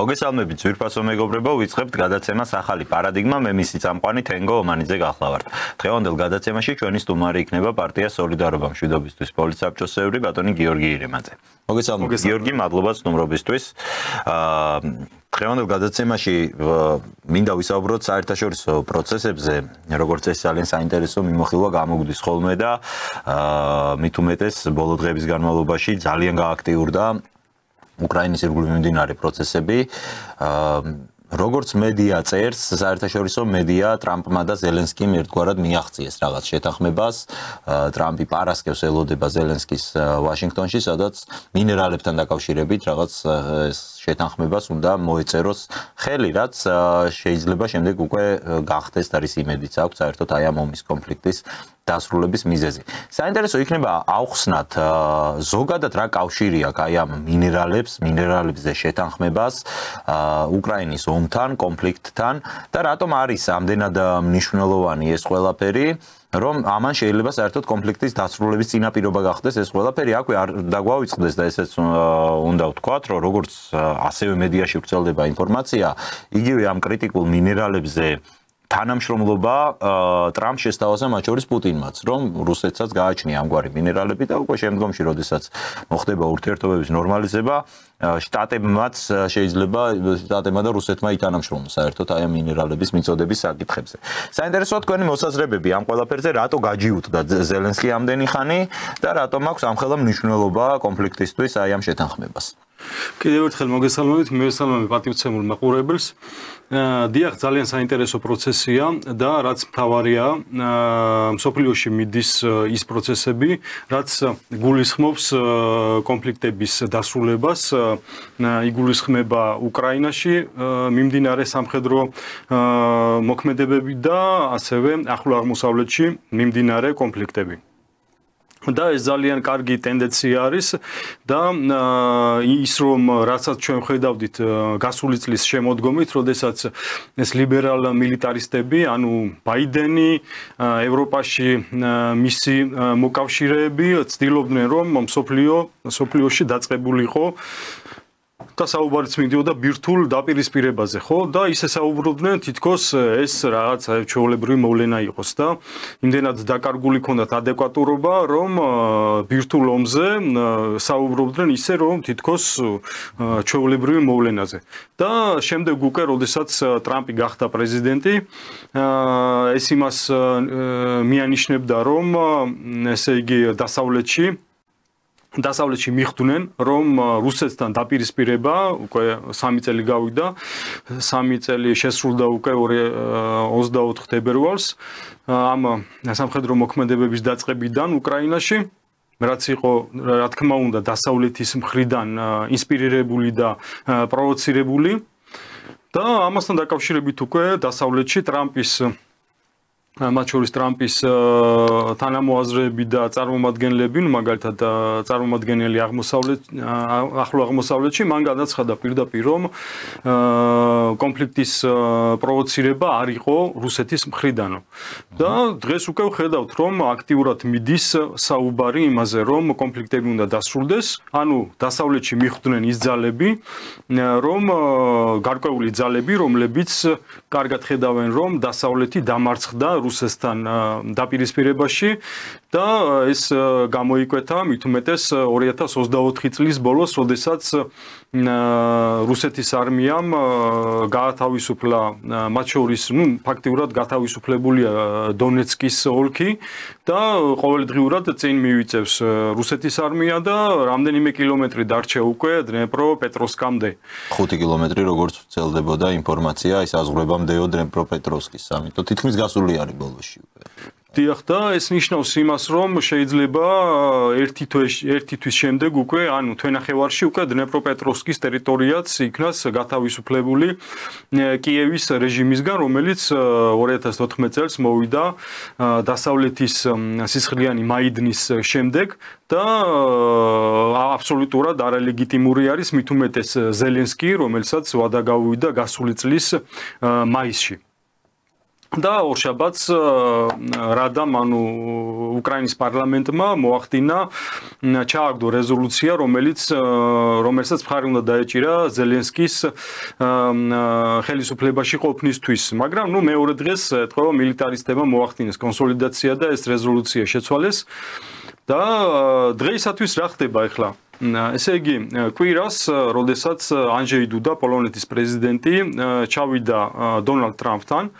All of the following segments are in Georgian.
მოგესალმებით ძვირფასო მეგობრებო, ვიწყებთ გადაცემას ახალი პარადიგმა, მე მისი წამყვანი თენგო ომანიძე გახლავართ. დღევანდელ გადაცემაში ჩვენი სტუმარი იქნება პარტია სოლიდარობა მშვიდობისთვის პოლიტსაბჭოს წევრი ბატონი გიორგი ირემაძე. მოგესალმებით გიორგი, მადლობა სტუმრობისთვის. დღევანდელ გადაცემაში მინდა ვისაუბროთ საერთაშორისო პროცესებზე, როგორც ეს ძალიან საინტერესო მიმოხილვა გამოგვდის ხოლმე და მით უმეტეს ბოლო დღეების განმავლობაში ძალიან გააქტიურდა უკრაინის ირგვლივ მიმდინარე პროცესები. როგორც მედია წერს, საერთაშორისო მედია ტრამპმა და ზელენსკიმ ერთგვარად მიაღწიეს რაღაც შეთანხმებას. ტრამპი პარასკევს ელოდება ზელენსკის ვაშინგტონში, სადაც მინერალებთან დაკავშირებით რაღაც შეთანხმებას უნდა მოეწეროს ხელი, რაც შეიძლება შემდეგ უკვე გახდეს და რის იმედიც აქვს საერთოდ აი ამ ომის კონფლიქტის დასრულების მიზეზი. საინტერესო იქნება ავხსნათ ზოგადად რა კავშირი აქვს აი ამ მინერალებზე შეთანხმებას უკრაინის ომთან, კონფლიქტთან და რატომ არის ამდენად მნიშვნელოვანი ეს ყველაფერი, რომ ამან შეიძლება საერთოდ კონფლიქტის დასრულების წინაპირობა გახდეს ეს ყველაფერი. აქვე არ დაგვავიწყდეს და ესეც უნდა ვთქვათ, რომ როგორც ასევე მედიაში ვრცელდება ინფორმაცია, იგივე ამ კრიტიკულ მინერალებზე თანამშრომლობა ტრამპ შესთავაზა მათ შორის პუტინმაც, რომ რუსეთსაც გააჩნია ამგვარი მინერალები და უკვე შემდგომში, როდესაც მოხდება ურთიერთობების ნორმალიზება, შტატებმაც შეიძლება შტატებმა და რუსეთმა ითანამშრომლოს საერთოდ აი ამ მინერალების მიწოდების საკითხებზე. საინტერესოა თქვენი მოსაზრებები ამ ყველაფერზე, რატო გაჯიუტდა ზელენსკი ამდენი ხანი და რატომ აქვს ამხელა მნიშვნელობა კონფლიქტისთვის აი ამ შეთანხმებას. კიდევ ერთხელ მოგესალმებით, მივესალმები პატივცემულ მაყურებელს. დიახ, ძალიან საინტერესო პროცესია და რაც მთავარია, მსოფლიოში მიდის ის პროცესები, რაც გულისხმობს კონფლიქტების დასრულებას, იგულისხმება უკრაინაში მიმდინარე სამხედრო მოქმედებები და ასევე ახლო აღმოსავლეთში მიმდინარე კონფლიქტები. და ეს ძალიან კარგი ტენდენცია არის და ის რომ რასაც ჩვენ ხედავდით გასული წლის შემოდგომით, როდესაც ეს ლიბერალ მილიტარისტები, ანუ ბაიდენი, ევროპაში მისი მოკავშირეები ცდილობდნენ რომ მსოფლიოში დაწყებულიყო და საუბარიც მიდიოდა ბირთვულ დაპირისპირებაზე, ხო? და ისე საუბრობდნენ, თითქოს ეს რაღაც ჩვეულებრივი მოვლენა იყოს და იმდენად დაკარგული ქონდათ ადეკვატურობა, რომ ბირთვულ ომზე საუბრობდნენ ისე, რომ თითქოს ჩვეულებრივი მოვლენაზე. და შემდეგ უკვე, როდესაც ტრამპი გახდა პრეზიდენტი, ეს იმას მიანიშნებდა, რომ ესე იგი დასავლეთში მიხვდნენ, რომ რუსეთთან დაპირისპირება უკვე 3 წელი გავიდა, 3 წელი შესრულდა უკვე 24 თებერვალს ამ სამხედრო მოქმედებების დაწყებიდან უკრაინაში, რაც იყო, რა თქმა უნდა, დასავლეთის მხრიდან ინსპირირებული და პროვოცირებული და ამასთან დაკავშირებით უკვე დასავლეთში მათ შორის ტრამპის თანამოაზრეები და წარმომადგენლები, მაგალითად წარმომადგენელი ახლო აღმოსავლეთში, მან განაცხადა პირდაპირ, რომ კონფლიქტის პროვოცირება არ იყო რუსეთის მხრიდანო. და დღეს უკვე ვხედავთ, რომ აქტიურად მიდის საუბარი იმაზე, რომ კონფლიქტები უნდა დასრულდეს, ანუ დასავლეთში მიხვდნენ ის ძალები, რომ გარკვეული ძალები, რომლებიც კარგად ხედავენ, რომ დასავლეთი დამარცხდა რუსეთთან დაპირისპირებაში და ეს გამოიკვეთა მით უმეტეს 2024 წლის ბოლოს, როდესაც რუსეთის არმიამ გაათავისუფლა მათ შორის, ფაქტიურად გათავისუფლებულია დონეცკის ოლქი და ყოველდღიურად წინ მივიწევს რუსეთის არმია და რამდენიმე კილომეტრი დარჩა უკვე დნეპროპეტროვსკამდე. 5 კილომეტრი როგორც ვრცელდებოდა ინფორმაცია, ის აზღვრებამდეო დნეპროპეტროვსკის, ამიტომ თითქმის გასული არის ბოლოში უკვე. დიახ, და ეს ნიშნავს იმას, რომ შეიძლება ერთი თვის შემდეგ უკვე, ანუ თვენახევარში უკვე დნეპროპეტროვსკის ტერიტორიაც იქნას გათავისუფლებული კიევის რეჟიმისგან, რომელიც 2014 წელს მოვიდა დასავლეთის სისხლიანი მაიდნის შემდეგ და აბსოლუტურად არალეგიტიმური არის მით უმეტეს ზელენსკი, რომელსაც ვადა გავუვიდა გასული წლის მაისში. და ორშაბათს რადამ ანუ უკრაინის პარლამენტმა მოახდინა ჩააგდო რეზოლუცია, რომელსაც მხარი უნდა დაეჭირა ზელენსკის ხელისუფლებაში ყოფნისთვის, მაგრამ მეორე დღეს ეთქვა მილიტარისტებმა მოახდინეს კონსოლიდაცია და ეს რეზოლუცია შეცვალეს და დღეისათვის რა ხდება ახლა? ესე იგი, კვირას, როდესაც ანჯეი დუდა, პოლონეთის პრეზიდენტი, ჩავიდა დონალდ ტრამპთან,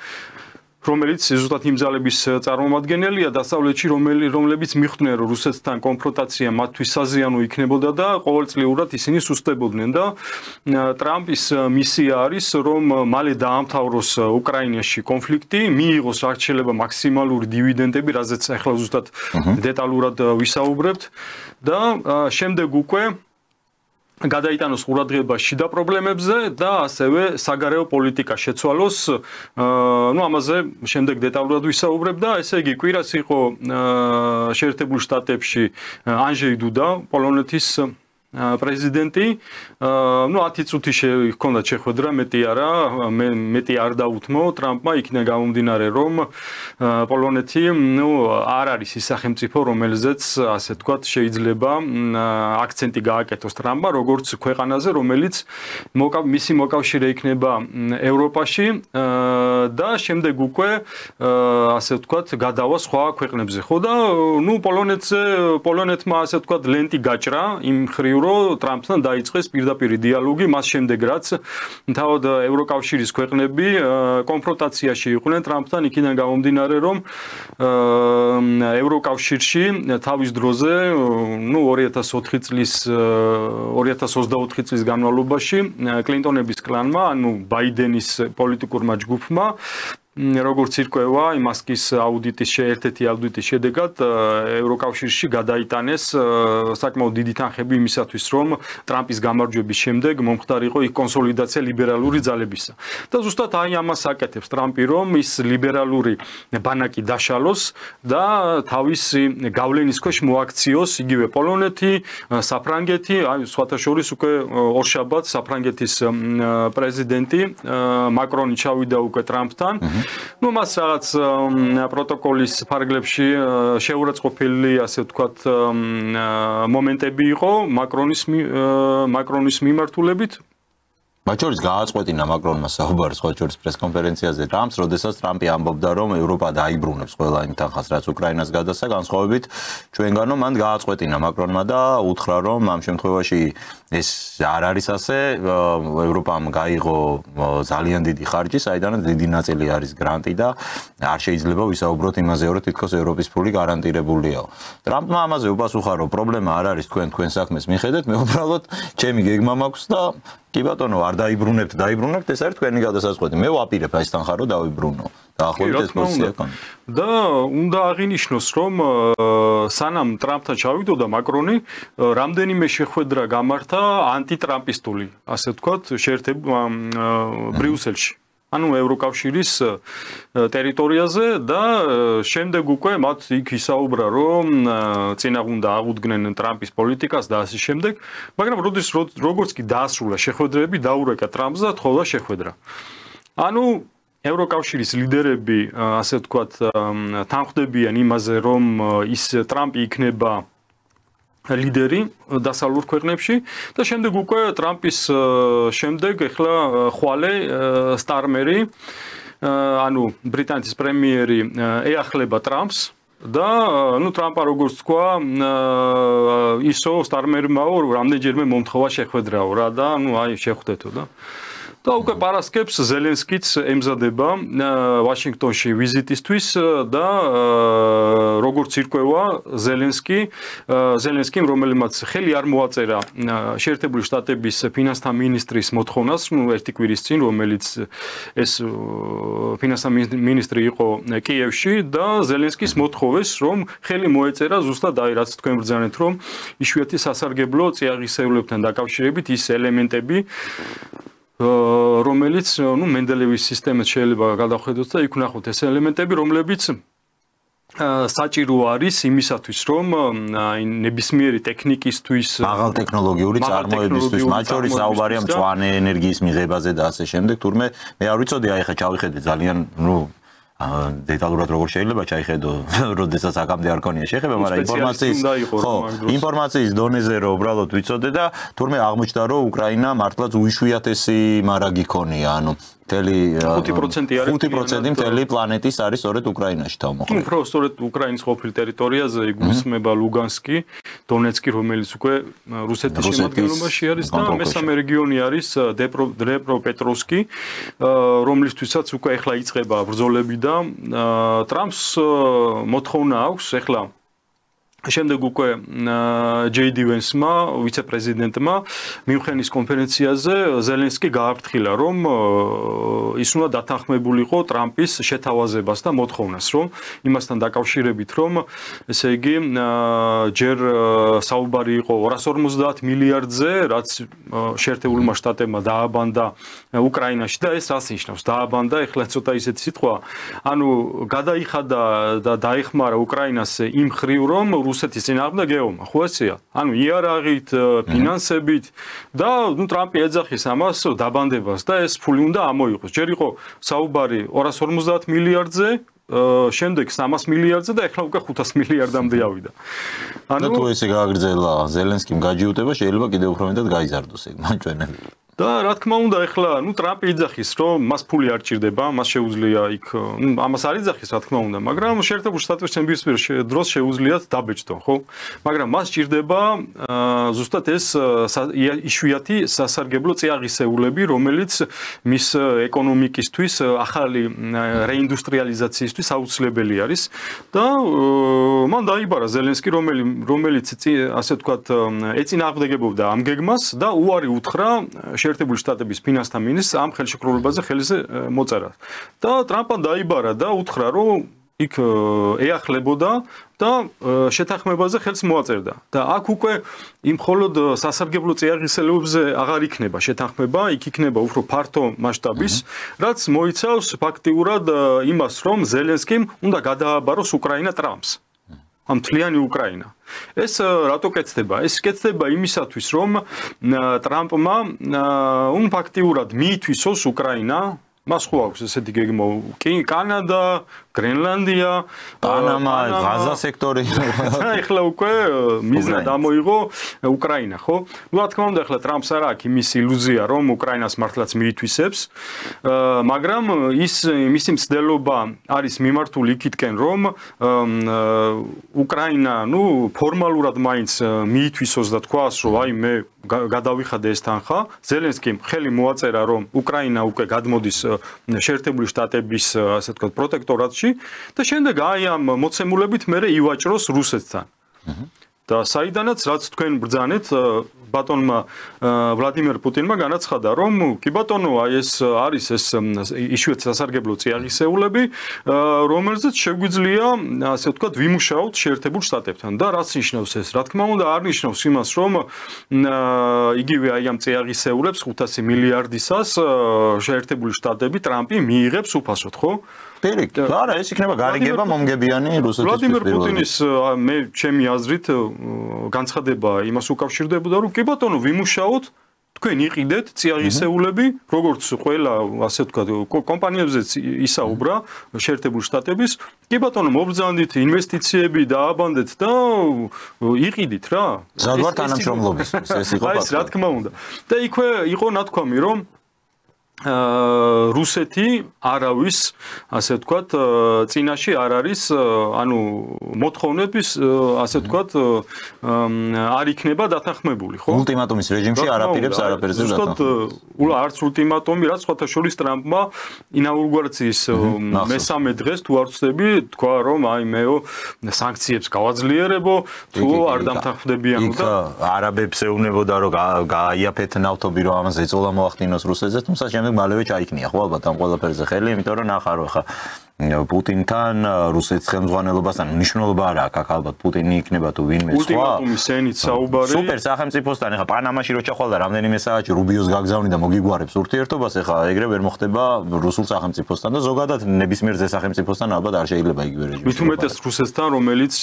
რომელიც ზუსტად იმ ძალების წარმომადგენელია დასავლეთში, რომლებიც მიხვდნენ, რომ რუსეთთან კონფრონტაცია მათთვის საზიანო იქნებოდა და ყოველწლიურად ისინი სუსტებოდნენ და ტრამპის მისია არის, რომ მალე დაამთავროს უკრაინაში კონფლიქტი, მიიღოს რაც შეიძლება მაქსიმალური დივიდენდები, რაზეც ახლა ზუსტად დეტალურად ვისაუბრებთ და შემდეგ უკვე გადაიტანოს ყურადღება შიდა პრობლემებზე და ასევე საგარეო პოლიტიკა შეცვალოს. ამაზე შემდეგ დეტალურად ვისაუბრებ და ესე იგი კვირას იყო შეერთებულ შტატებში ანჯეი დუდა, პოლონეთის პრეზიდენტი. 10 წუთი ჰქონდა შეხვედრა, მეტი არა, მეტი არ დაუთმო ტრამპმა, იქნა გამომდინარე, რომ პოლონეთი არ არის ის სახელმწიფო, რომელზეც ასე ვთქვათ, შეიძლება აქცენტი გააკეთოს ტრამპმა, როგორც ქვეყანაზე, რომელიც მისი მოკავშირე იქნება ევროპაში და შემდეგ უკვე ასე ვთქვათ, გადავა სხვა ქვეყნებზე. ხო და პოლონეთმა ასე ვთქვათ, ლენტი გაჭრა იმ მხრივ რომ ტრამპთან დაიწყეს პირდაპირ დიალოგი, მას შემდეგ რაც თავად ევროკავშირის ქვეყნები კონფრონტაციაში იყვნენ ტრამპთან, იქიდან გამომდინარე, რომ ევროკავშირში თავის დროზე 2024 წლის განმავლობაში კლინტონების კლანმა, ბაიდენის პოლიტიკურმა ჯგუფმა როგორც ირკვევა, მასკის აუდიტის ერთ-ერთი აუდიტის შედეგად ევროკავშირში გადაიტანეს საკმაოდ დიდი თანხები იმისათვის, რომ ტრამპის გამარჯვების შემდეგ მომხდარიყო იქ კონსოლიდაცია ლიბერალური ძალებისა. და ზუსტად ამას აკეთებს ტრამპი, რომ ის ლიბერალური ბანაკი დაშალოს და თავისი გავლენის ქვეშ მოაქციოს იგივე პოლონეთი, საფრანგეთი, სხვათა შორის უკვე ორშაბათს საფრანგეთის პრეზიდენტი მაკრონი ჩავიდა უკვე ტრამპთან. მას რაღაც პროტოკოლის ფარგლებში შეურაცხყოფილი, ასე ვთქვათ, მომენტები იყო მაკრონის მიმართულებით. მათ შორის გააწყვეტინა მაკრონმა საუბარი სხვა შორის პრესკონფერენციაზე ტრამპს, როდესაც ტრამპი ამბობდა, რომ ევროპა დაიბრუნებს ყველა იმ თანხას, რაც უკრაინას გადასცა, განსხვავებით ჩვენგანო მან გააწყვეტინა მაკრონმა და უთხრა, რომ ამ შემთხვევაში ეს არ არის ასე, ევროპამ გაიღო ძალიან დიდი ხარჯი, საიდანაც დიდი ნაწილი არის გრანტი და არ შეიძლება ვისაუბროთ იმაზე, რომ თითქოს ევროპის ფული გარანტირებულია. ტრამპმა ამაზე უპასუხა, რომ პრობლემა არ არის თქვენ საქმეს მიხედეთ, მე უბრალოდ ჩემი გეგმა მაქვს და კი ბატონო, არ დაიბრუნებთ, ეს არის თქვენი გადასაწყვეტი. მე ვაპირებ ეს თანხა რომ დავიბრუნო. დაახლოებით ეს პოზიცია ქონდა. და უნდა აღინიშნოს, რომ სანამ ტრამპთან ჩავიდოდა მაკრონი, რამდენიმე შეხვედრა გამართა ანტიტრამპისტული, ასე ვთქვათ, ბრიუსელში. ევროკავშირის ტერიტორიაზე და შემდეგ უკვე მათ იქ ისაუბრა, რომ წინააღმდა აღუდგნენ ტრამპის პოლიტიკას და ასე შემდეგ, მაგრამ როგორც კი დაასრულა შეხვედრები, დაურეკა ტრამპს და თხოვდა შეხვედრა. ევროკავშირის ლიდერები, ასე ვთქვათ, თანხმდებიან იმაზე, რომ ის ტრამპი იქნება ლიდერი დასავლურ ქვეყნებში და შემდეგ უკვე ტრამპის შემდეგ ახლა ხვალე სტარმერი, ბრიტანეთის პრემიერი ეახლება ტრამპს და ტრამპა როგორც თქვა, ისო სტარმერმაო რამდენჯერმე მომთხოვა შეხვედრაო რა და შეხვდეთო და და უკვე პარასკევს ზელენსკიც ემზადება ვაშინგტონში ვიზიტისთვის და როგორც ირკვევა ზელენსკიმ, რომელმაც ხელი არ მოაწერა შეერთებული შტატების ფინანსთა მინისტრის მოთხოვნას, ერთი კვირის წინ, რომელიც ეს ფინანსთა მინისტრი იყო კიევში და ზელენსკის მოთხოვეს, რომ ხელი მოეწერა ზუსტად რაც თქვენ ბრძანეთ, რომ იშვიათი სასარგებლო წიაღისეულებთან დაკავშირებით ის ელემენტები რომელიც მენდელევის სისტემით შეიძლება გადავხედოთ და იქ ვნახოთ ეს ელემენტები, რომლებიც საჭირო არის იმისათვის, რომ ნებისმიერი ტექნიკისთვის, მაღალ ტექნოლოგიური წარმოებისთვის, მათ შორის საუბარია მწვანე ენერგიის მიღებაზე და ასე შემდეგ, თურმე მე არ ვიცოდი, ახლა ჩავიხედე ძალიან, დეტალურად როგორ შეიძლება ჩაიხედო, როდესაც აქამდე არ ქონია შეხება, მაგრამ ინფორმაციის დონეზე რომ უბრალოდ ვიცოდე და თურმე აღმოჩნდა რომ უკრაინა მართლაც უიშვიათესი მარაგი ქონია, ანუ მთელი 5% მთელი პლანეტის არის სწორედ უკრაინაში თავმოყრილი. უფრო სწორედ უკრაინის ყოფილ ტერიტორიაზე იგულისხმება ლუგანსკი, დონეცკი, რომელიც უკვე რუსეთის შემადგენლობაში არის და მესამე რეგიონი არის დნეპროპეტროვსკი, რომლისთვისაც უკვე ახლა იწყება ბრძოლები და ტრამპს მოთხოვნა აქვს ახლა შემდეგ უკვე ჯეი დი ვენსმა, ვიცე-პრეზიდენტმა მიუნხენის კონფერენციაზე ზელენსკი გააფრთხილა, რომ ის უნდა დათანხმებულიყო ტრამპის შეთავაზებას და მოთხოვნას, რომ იმასთან დაკავშირებით, რომ ესე იგი ჯერ საუბარი იყო 250 მილიარდზე, რაც შეერთებულმა შტატებმა დააბანდა უკრაინაში და ეს რას ნიშნავს? დააბანდა, ეხლა ცოტა ისეთი სიტყვა, ანუ გადაიხადა და დაეხმარა უკრაინას იმ ხრივ, რომ რუსეთის წინააღმდეგ გეომა, ხო ესეა? ანუ იარაღით, ფინანსებით და ტრამპი ეძახის ამას დაბანდებას და ეს ფული უნდა ამოიღოს. ჯერ იყო საუბარი 250 მილიარდზე, შემდეგ 300 მილიარდზე და ეხლა უკვე 500 მილიარდამდე ავიდა. ანუ თუ ესე გააგრძელა ზელენსკიმ გაჯიუტება, შეიძლება კიდევ უფრო მეტად გაიზარდოს ეგ მაჩვენებელი. და რა თქმა უნდა ახლა ტრამპი იძახის რომ მას ფული არ ჭირდება, მას შეუძლია იქ ამას არ იძახის რა თქმა უნდა, მაგრამ შეერთებულ შტატებში ნებისმიერ დროს შეუძლიათ დაბეჭდონ, ხო? მაგრამ მას ჭირდება ზუსტად ეს იშვიათი სასარგებლო წიაღისეულები, რომელიც მის ეკონომიკისთვის, ახალი რეინდუსტრიალიზაციისთვის აუცილებელი არის და მან დაიბარა ზელენსკი, რომელიც ასე ვთქვათ ეწინააღმდეგებობდა ამ გეგმას და უარი უთხრა შეერთებული შტატების ფინანსთა მინისტრს ამ ხელშეკრულებაზე ხელის მოწერა. და ტრამპმა დაიბარა და უთხრა, რომ იქ ეახლებოდა და შეთანხმებაზე ხელს მოაწერდა. და აქ უკვე იმ მხოლოდ სასარგებლო წიაღისეულებზე აღარ იქნება შეთანხმება, იქ იქნება უფრო ფართო მასშტაბის, რაც მოიცავს ფაქტიურად იმას, რომ ზელენსკიმ უნდა გადააბაროს უკრაინა ტრამპს. ამ მთლიანი უკრაინა. ეს რატო კეთდება? ეს კეთდება იმისათვის, რომ ტრამპმა ფაქტიურად მიითვისოს უკრაინა, მას ხო აქვს ესეთი გეგმა, კანადა, გრენლანდია, პანამა, ღაზა სექტორი. ეხლა უკვე მიზნად ამოიღო უკრაინა, ხო? რა თქმა უნდა, ეხლა ტრამპს არ აქვს იმის ილუზია, რომ უკრაინას მართლაც მიითვისებს, მაგრამ მისი მცდელობა არის მიმართული იქითკენ, რომ უკრაინა, ფორმალურად მაინც მიითვისოს და თქვას, რომ აი მე გადავიხადე ეს თანხა, ზელენსკიმ ხელი მოაწერა, რომ უკრაინა უკვე გადმოდის შეერთებული შტატების, ასე ვთქვათ, პროტექტორატში და შემდეგ აი ამ მოცემულობით მერე ივაჭროს რუსეთთან. და საიდანაც რაც თქვენ ბრძანეთ, ბატონმა ვლადიმერ პუტინმა განაცხადა, რომ კი ბატონო, აი ეს არის ეს იშვიათი სასარგებლო წიაღისეულები, რომელზეც შეგვიძლია, ასე ვთქვათ, ვიმუშაოთ შეერთებულ შტატებთან. და რაც ნიშნავს ეს? რა თქმა უნდა, არ ნიშნავს იმას, რომ იგივე აი ამ წიაღისეულებს 500 მილიარდისას შეერთებული შტატები ტრამპი მიიღებს უფასოდ, ხო? არა, ეს იქნება გარიგება მომგებიანი რუსეთის ვლადიმერ პუტინის მე ჩემი აზრით განცხადება იმას უკავშირდებოდა, რომ კი ბატონო, ვიმუშაოთ, თქვენ იყიდეთ წიაღისეულები, როგორც ყველა, ასე ვთქვათ, კომპანიებზეც ისაუბრა შეერთებულ შტატების, კი ბატონო, მობრძანდით ინვესტიციები დააბანდეთ და იყიდით რა. ზოგადად თანამშრომლობისთვის ეს იყო აი ეს რა თქმა უნდა. და იქვე იყო ნათქვამი, რომ რუსეთი არავის, ასე ვთქვათ, წინაში არ არის, ანუ მოთხოვნების, ასე ვთქვათ, არ იქნება დათანხმებული, ხო? ულტიმატუმის რეჟიმში არაპირებს არაფერზე დათანხმება. არც ულტიმატუმი, რაც სხვათა შორის ტრამპმა ინაუგურაციის მესამე დღეს თუ არ ვცდები, თქვა, რომ აი მეო სანქციებს გავაძლიერებო, თუ არ დამთანხმდებიან და არაბებს ეუბნებოდა, რომ გაიაფეთ ნავთობი, რომ ამაზე ეწოლა მოახდინოს რუსეთზე, თუმცა შემდეგ მალევე ჩაიქნია ხო ალბათ ამ ყველაფერზე ხელი, იმიტომ რომ ნახარო ხა პუტინთან რუსეთის ხელმძღვანელობასთან მნიშვნელობა არ აქვს აქ ალბათ პუტინი იქნება თუ ვინმე სხვა. ულტიმატუმის ენით საუბარი. სუპერ სახელმწიფოსთან ხა პანამაში რო ჩახვალდა რამდენიმე საათი რუბიოს გაგზავნიდა მოგიგوارებს ურთიერთობას ხა ეგრე ვერ მოხდება რუსულ სახელმწიფოსთან და ზოგადად ნებისმიერ სახელმწიფოსთან ალბათ არ შეიძლება იგივე რეჟიმი. მით უმეტეს რუსეთთან, რომელიც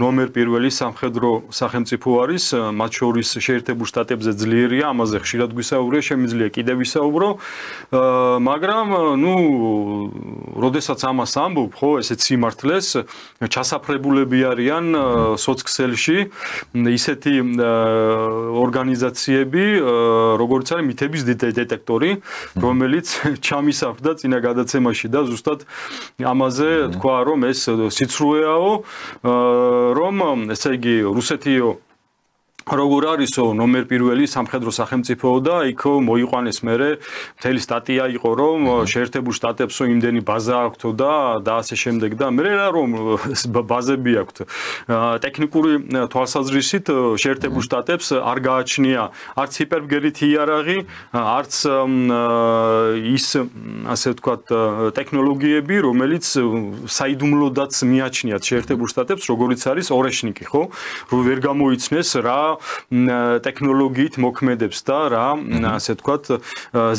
ნომერ პირველი სამხედრო სახელმწიფო არის, მათ შორის შეერთებულ შტატებზე ძლიერია, ამაზე ხშირად გვისაუბრია, შემიძლია კიდევ ვისაუბრო, მაგრამ როდესაც ამას ამბობ, ხო, ესეც სიმართლეს, ჩასაფრებულები არიან სოცქსელში ისეთი ორგანიზაციები, როგორც არის მითების დეტექტორი, რომელიც ჩამისაფრდა წინა გადაცემაში და ზუსტად ამაზე თქვა, რომ ეს სიცრუეაო, რომ ესე იგი რუსეთიო როგორ არისო ნომერ პირველი სამხედრო სახელმწიფოო და იქ მოიყვანეს მერე მთელი სტატია იყო რომ შეერთებულ შტატებსო იმდენი ბაზა აქვთო და ასე შემდეგ და მერე რა რომ ბაზები აქვთ ტექნიკური თვალსაზრისით შეერთებულ შტატებს არ გააჩნია არც ჰიპერბგერითი იარაღი არც ის ასე ვთქვათ ტექნოლოგიები რომელიც საიდუმლოდაც მიაჩნიათ შეერთებულ შტატებს როგორიც არის ორეშნიკი ხო რომ ვერ გამოიცნეს რა ტექნოლოგიით მოქმედებს და რა ასე ვთქვათ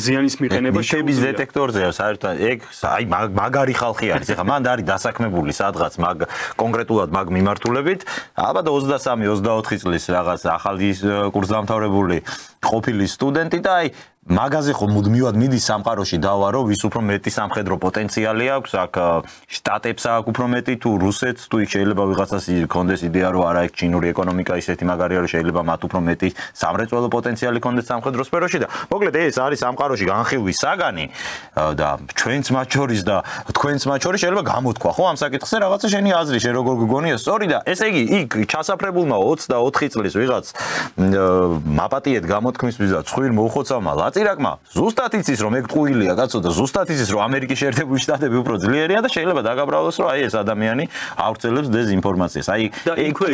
ზიანის მიყენება შების დეტექტორზეა საერთოდ ეგ აი მაგარი ხალხი არის ეხლა მან არის დასაქმებული სადღაც მაგ კონკრეტულად მაგ მიმართულებით ალბათ 23-24 წლის რაღაც ახალი კურსდამთავრებული ყოფილი სტუდენტი და აი მაგაზე ხო მუდმივად მიდის სამყაროში დავა რომ ვის უფრო მეტი სამხედრო პოტენციალი აქვს აქ შტატებს აქვს უფრო მეტი თუ რუსეთს თუ იქ შეიძლება ვიღაცას იქონდეს იდეა რომ არა იქ ჩინური ეკონომიკა ისეთი მაგარია რომ შეიძლება მათ უფრო მეტი სამრეწველო პოტენციალი ქონდეს სამხედრო სფეროში და მოკლედ ეს არის სამყაროში განხილვის საგანი და ჩვენც მათ შორის და თქვენც მათ შორის შეიძლება გამოთქვა ხო ამ საკითხზე რაღაცა შენი აზრი შენ როგორ გგონია სწორი და ესე იგი იქ ჩასაფრებულმა 24 წლის ვიღაც მაპატიეთ გამოთქმისთვის და ცხვირ მოუხოცავმა წირაკმა ზუსტად იცის რომ ეგ ტყუილია კაცო და ზუსტად იცის რომ ამერიკის შეერთებული შტატები უფრო ძლიერია და შეიძლება დაგაბრალოს რომ აი ეს ადამიანი ავრცელებს დეზინფორმაციას. აი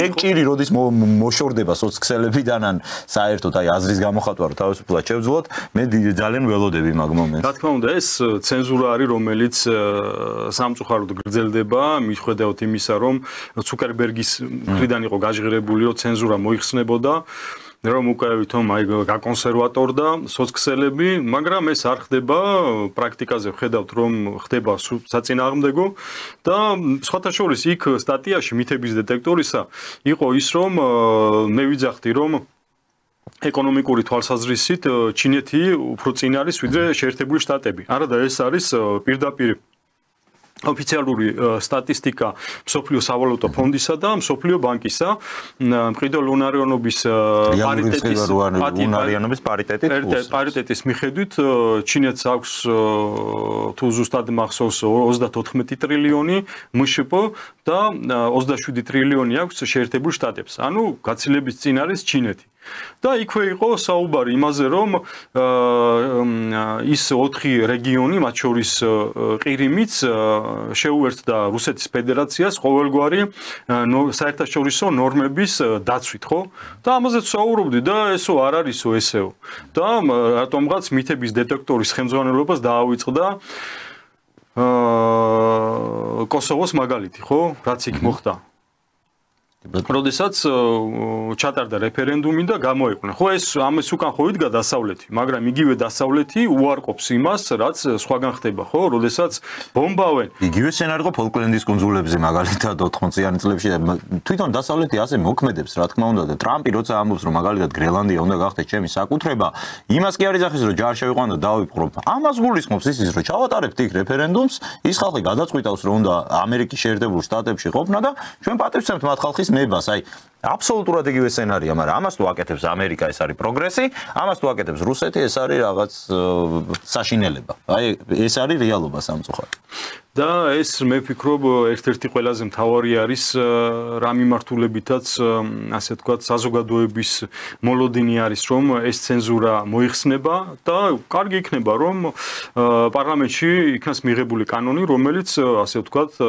ეგ ჭირი როდის მოშორდება სოცქსელებიდან ან საერთოდ აი აზრის გამოხატვა რომ თავისუფლად შევძლოთ მე ძალიან ველოდები მაგ მომენტს. რა თქმა უნდა ეს ცენზურა არის რომელიც სამწუხაროდ გრძელდება მიუხედავად იმისა რომ ცუკერბერგის მხრიდან იყო გაჟღერებული რომ ცენზურა მოიხსნებოდა რომ უკვე ვითომ აი გაკონსერვატორდა სოცქსელები, მაგრამ ეს არ ხდება, პრაქტიკაზე ვხედავთ რომ ხდება საწინააღმდეგო და სხვათა შორის იქ სტატიაში მითების დეტექტორისა იყო ის რომ მე ვიძახდი რომ ეკონომიკური თვალსაზრისით ჩინეთი უფრო წინ არის ვიდრე შეერთებული შტატები. არა და ეს არის პირდაპირ ოფიციალური სტატისტიკა მსოფლიო სავალუტო ფონდისა და მსოფლიო ბანკისა მყიდველ უნარიანობის პარიტეტის მიხედვით ჩინეთს აქვს თუ ზუსტად მახსოვს 34 ტრილიონი მშპ და 27 ტრილიონი აქვს შეერთებულ შტატებს. ანუ გაცილებით წინ არის ჩინეთი. და იქვე იყო საუბარი იმაზე რომ ის 4 რეგიონი მათ შორის ყირიმიც შეუერთდა რუსეთის ფედერაციას ყოველგვარი საერთაშორისო ნორმების დაცვით ხო და ამაზეც საუბრობდი და ესო არ არისო ესეო და რატომღაც მითების დეტექტორის ხელმძღვანელობას დაავიწყდა კოსოვოს მაგალითი ხო რაც იქ მოხდა როდესაც ჩატარდა რეფერენდუმი და გამოიყვნა. ხო ეს ამის უკან ხო იდგა დასავლეთი, მაგრამ იგივე დასავლეთი უარყოფს იმას, რაც სხვაგან ხდება, ხო? როდესაც ბომბავენ. იგივე სცენარი იყო ფოლკლენდის კუნძულებზე, მაგალითად 80-იანი წლებში თვითონ დასავლეთი ასე მოქმედებს, რა თქმა უნდა და ტრამპი როცა ამბობს, რომ მაგალითად გრენლანდია უნდა გახდეს ჩემი საკუთრება, იმას კი არ იძახის, რომ ჯარ შევიყვანო და დავიპყრო. ამას გულისხმობს ის რომ ჩავატარებთ იქ რეფერენდუმს, ის ხალხი გადაწყვიტავს, რომ უნდა ამერიკის შეერთებულ შტატებში ყოფნა და ჩვენ პატივცემთ მათ ხალხის მებას, აი აბსოლუტურად იგივე სცენარია, მაგრამ ამას თუ აკეთებს ამერიკა, ეს არის პროგრესი, ამას თუ აკეთებს რუსეთი, ეს არის რაღაც საშინელება. აი ეს არის რეალობა სამწუხაროდ. და ეს მე ვფიქრობ ერთ-ერთი ყველაზე მთავარი არის რა მიმართულებითაც ასე ვთქვათ საზოგადოების მოლოდინი არის რომ ეს ცენზურა მოიხსნება და კარგი იქნება რომ პარლამენტში იქნას მიღებული კანონი რომელიც ასე ვთქვათ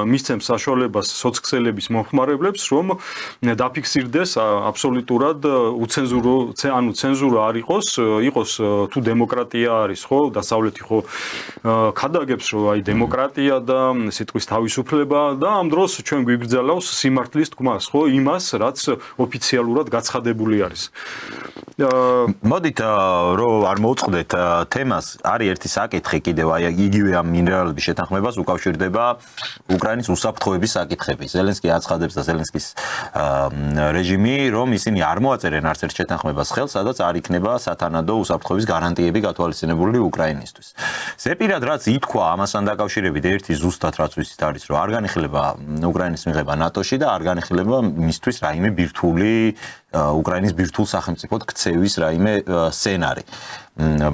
მისცემს საშუალებას სოცქსელების მომხმარებლებს რომ დაფიქსირდეს აბსოლუტურად უცენზურო ანუ ცენზურა არ იყოს თუ დემოკრატია არის ხო დასავლეთი ხო ქადაგებს რომ აი დემოკრატია და სიტყვის თავისუფლება და ამ დროს ჩვენ გვიგრძელავს სიმართლის თქმას ხო იმას რაც ოფიციალურად გაცხადებული არის. მოდით რომ არ მოვწყდეთ თემას არის ერთი საკითხი კიდევ აი იგივე ამ მინერალების შეთანხმებას უკავშირდება უკრაინის უსაფრთხოების საკითხები. ზელენსკი აცხადებს და ზელენსკის რეჟიმი, რომ ისინი არ მოაწერენ არც ერთ შეთანხმებას ხელს, სადაც არ იქნება სათანადო უსაფრთხოების გარანტიები გათვალისწინებული უკრაინისთვის. ზეპირად რაც ითქვა ამასთან დაკავშირებით ერთი ზუსტად რაც ვიცით არის, რომ არ განიხილება უკრაინის მიღება ნატოში და არ განიხილება მისთვის რაიმე ბირთვული უკრაინის ბირთვულ სახელმწიფოდ ქცევის რაიმე სცენარი.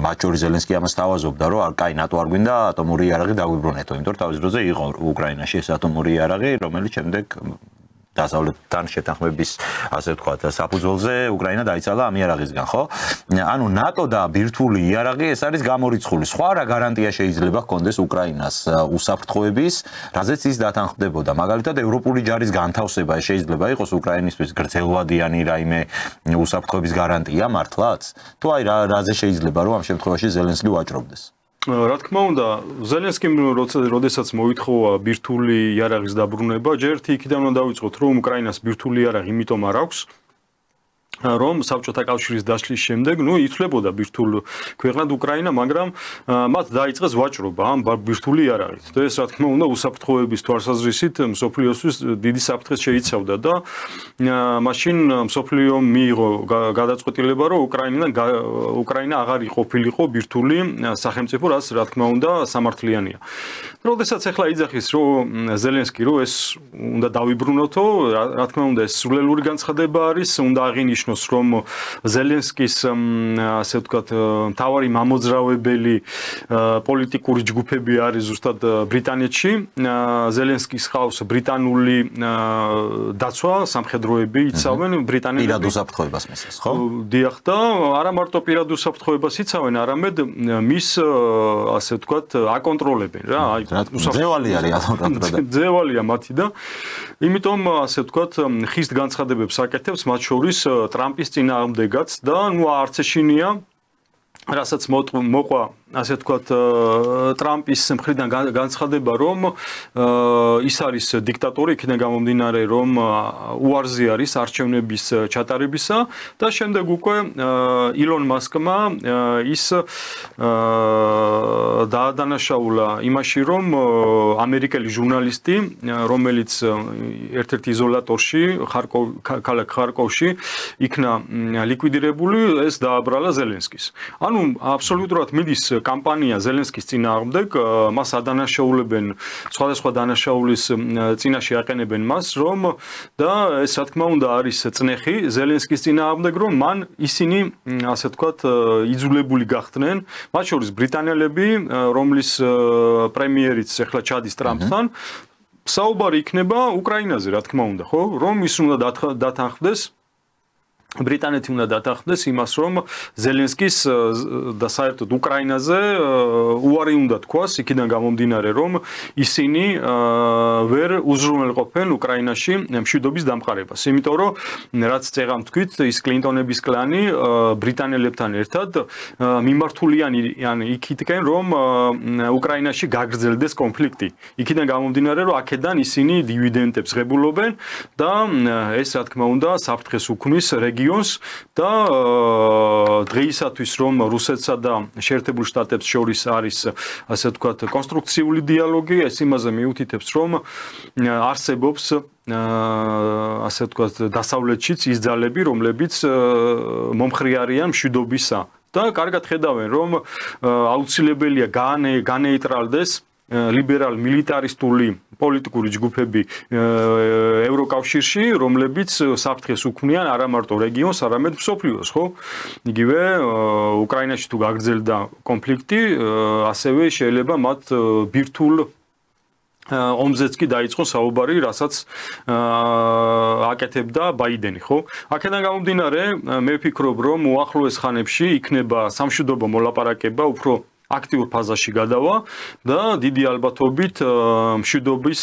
მათ შორის ზელენსკი ამას თავაზობდა, რომ კაი ნატო არ გვინდა ატომური იარაღი დაგვიბრუნეთო, იმიტომ რომ თავის დროზე იყო უკრაინაში ეს ატომური იარაღი, რომელიც შემდეგ დასავლეთთან შეთანხმების, ასე ვთქვათ, საფუძველზე უკრაინა დაიცალა ამ იარაღისგან, ხო? ანუ ნატო და ბირთვული იარაღი ეს არის გამორიცხული. სხვა რა გარანტია შეიძლება ჰქონდეს უკრაინას უსაფრთხოების, რაზეც ის დათანხმდებოდა. მაგალითად, ევროპული ჯარის განთავსება შეიძლება იყოს უკრაინისთვის გრძელვადიანი რაიმე უსაფრთხოების გარანტია მართლაც? თუ აი რაზე შეიძლება რომ ამ შემთხვევაში ზელენსკი ვაჭრობდეს? რა თქმა უნდა, ზელენსკიმ როდესაც მოითხოვა ბირთვული იარაღის დაბრუნება, ჯერ ერთი იქიდან უნდა დავიწყოთ, რომ უკრაინას ბირთვული იარაღი იმიტომ არ აქვს, რომ საბჭოთა კავშირის დაშლის შემდეგ, ითვლებოდა ბირთვულ ქვეყნად უკრაინა, მაგრამ მათ დაიწყეს ვაჭრობა ამ ბირთვული იარაღით. და ეს რა თქმა უნდა, უსაფრთხოების თვალსაზრისით მსოფლიოსთვის დიდი საფრთხეს შეიცავდა და მაშინ მსოფლიომ მიიღო გადაწყვეტილება, რომ უკრაინა აღარ იყოფილიყო ბირთვული სახელმწიფო, რაც რა თქმა უნდა, სამართლიანია. როდესაც ახლა იძახის, რომ ზელენსკი რომ ეს უნდა დავიბრუნოთო, რა თქმა უნდა, ეს სულელური განცხადება არის, უნდა აღინიშნოს რომ ზელენსკის ასე ვთქვათ მთავარი მამოძრავებელი პოლიტიკური ჯგუფები არის ზუსტად ბრიტანეთში. ზელენსკის ხავს ბრიტანული დაცვა, სამხედროები იცავენ ბრიტანელები. პირად უსაფრთხოებას მისცეს, ხო? დიახ და არა მარტო პირად უსაფრთხოებას იცავენ, არამედ მის ასე ვთქვათ აკონტროლებენ რა. ძევალი არის ატომრადად. ძევალია მათი და იმიტომ ასე ვთქვათ ხის განცხადებებს აკეთებს მათ შორის ტრამპის წინააღმდეგაც და არც ეშინია რასაც მოყვა ასე ვთქვათ ტრამპის მხრიდან განცხადება რომ ის არის დიქტატორი, იქიდან გამომდინარე რომ უარზე არის არჩევნების ჩატარებისა და შემდეგ უკვე ილონ მასკმა ის დაადანაშაულა იმაში რომ ამერიკელი ჟურნალისტი რომელიც ერთ-ერთ იზოლატორში ქალაქ ხარკოვში იქნა ლიკვიდირებული, ეს დააბრალა ზელენსკის. ანუ აბსოლუტურად მიდის კამპანია ზელენსკის წინააღმდეგ, მას ადანაშაულებენ, სხვადასხვა დანაშაულის წინაშე აყენებენ მას, რომ და ეს რა თქმა უნდა არის წნეხი ზელენსკის წინააღმდეგ, რომ მან ისინი ასე ვთქვათ იძულებული გახდნენ, მათ შორის ბრიტანელები, რომლის პრემიერიც ახლა ჩადის ტრამპთან, საუბარი იქნება უკრაინაზე, რა თქმა უნდა, ხო? რომ ის უნდა დათანხმდეს ბრიტანეთი უნდა დათანხმდეს იმას, რომ ზელენსკის და საერთოდ უკრაინაზე უარი უნდა თქვას, იქიდან გამომდინარე, რომ ისინი ვერ უზრუნველყოფენ უკრაინაში მშვიდობის დამყარებას. იმიტომ რომ რაც წეღამ თქვით, ის კლინტონების კლანი ბრიტანელებთან ერთად მიმართულიანი იქითკენ, რომ უკრაინაში გაგრძელდეს კონფლიქტი. იქიდან გამომდინარე, რომ აქედან ისინი დივიდენდებს ღებულობენ და ეს რა თქმა უნდა საფრთხეს უქმნის რეგიონს და დღეისათვის რომ რუსეთსა და შეერთებულ შტატებს შორის არის ასე ვთქვათ კონსტრუქციული დიალოგი, ეს იმაზე მიუთითებს რომ არსებობს ასე ვთქვათ დასავლეთშიც ის ძალები, რომლებიც მომხრე არიან მშვიდობისა და კარგად ხედავენ რომ აუცილებელია განეიტრალდეს ლიბერალ მილიტარისტული პოლიტიკური ჯგუფები ევროკავშირში, რომლებიც საფრთხეს უქმნიან არა მარტო რეგიონს, არამედ მსოფლიოს, ხო? იგივე უკრაინაში თუ გაგრძელდა კონფლიქტი, ასევე შეიძლება მათ ბირთვულ ომზეც კი დაიწყოს საუბარი, რასაც აკეთებდა ბაიდენი, ხო? აქედან გამომდინარე, მე ვფიქრობ, რომ უახლოეს ხანებში იქნება სამშვიდობო მოლაპარაკება უფრო აქტიურ ფაზაში გადავა და დიდი ალბათობით მშვიდობის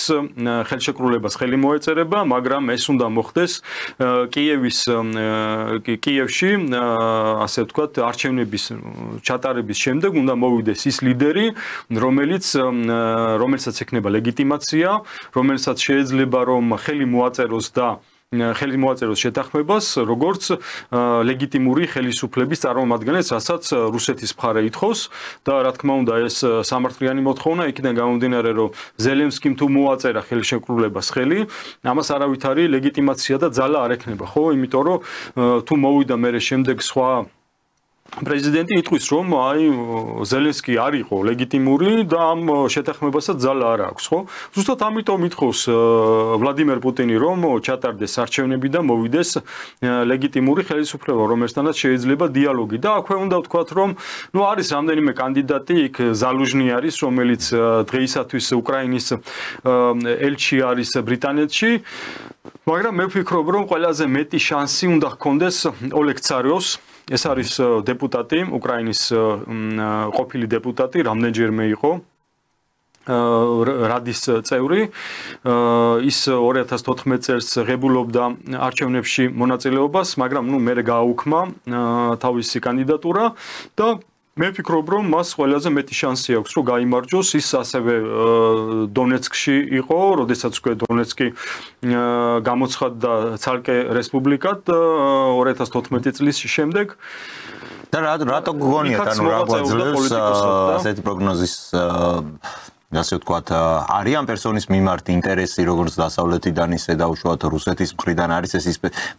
ხელშეკრულებას ხელი მოეწერება, მაგრამ ეს უნდა მოხდეს კიევში, ასე ვთქვათ, არჩევნების ჩატარების შემდეგ უნდა მოვიდეს ის ლიდერი, რომელსაც ექნება ლეგიტიმაცია, რომელსაც შეიძლება რომ ხელი მოაწეროს და ხელი მოაწეროს შეთანხმებას, როგორც ლეგიტიმური ხელისუფლების წარმომადგენელს, რასაც რუსეთის მხარე ითხოვს და რა თქმა უნდა ეს სამართლიანი მოთხოვნა იქიდან გამომდინარე, რომ ზელენსკიმ თუ მოაწერა ხელშეკრულებას ხელი, ამას არავითარი ლეგიტიმაცია და ძალა არ ექნება, ხო? იმიტომ რომ თუ მოვიდა მერე შემდეგ სხვა პრეზიდენტი იტყვის, რომ აი ზელენსკი არ იყო ლეგიტიმური და ამ შეთანხმებასაც ძალა არ აქვს, ხო? ზუსტად ამიტომ ითხოვს ვლადიმერ პუტინი, რომ ჩატარდეს არჩევნები და მოვიდეს ლეგიტიმური ხელისუფლება, რომელთანაც შეიძლება დიალოგი. და აქვე უნდა ვთქვათ, რომ არის რამდენიმე კანდიდატი, იქ ზალუჟნი არის, რომელიც დღეისათვის უკრაინის ელჩი არის ბრიტანეთში. მაგრამ მე ვფიქრობ, რომ ყველაზე მეტი შანსი უნდა ჰქონდეს ოლეგ ცარიოვს. ეს არის დეპუტატი, უკრაინის ყოფილი დეპუტატი, რამდენჯერმე იყო რადის წევრი. ის 2014 წელს ღებულობდა არჩევნებში მონაწილეობას, მაგრამ მერე გააუქმა თავისი კანდიდატურა და მე ვფიქრობ, რომ მას ყველაზე მეტი შანსი აქვს, რომ გაიმარჯვოს. ის ასევე დონეცკში იყო, როდესაც უკვე დონეცკი გამოცხადდა ცალკე რესპუბლიკად 2014 წლის შემდეგ. და რატო გგონიათ, ანუ რა გვაძლევს ასეთი პროგნოზის ასე ვთქვათ, არიან პერსონის მიმართ ინტერესი, როგორც დასავლეთიდან, ისე დაუშვათ რუსეთის მხრიდან არის ეს.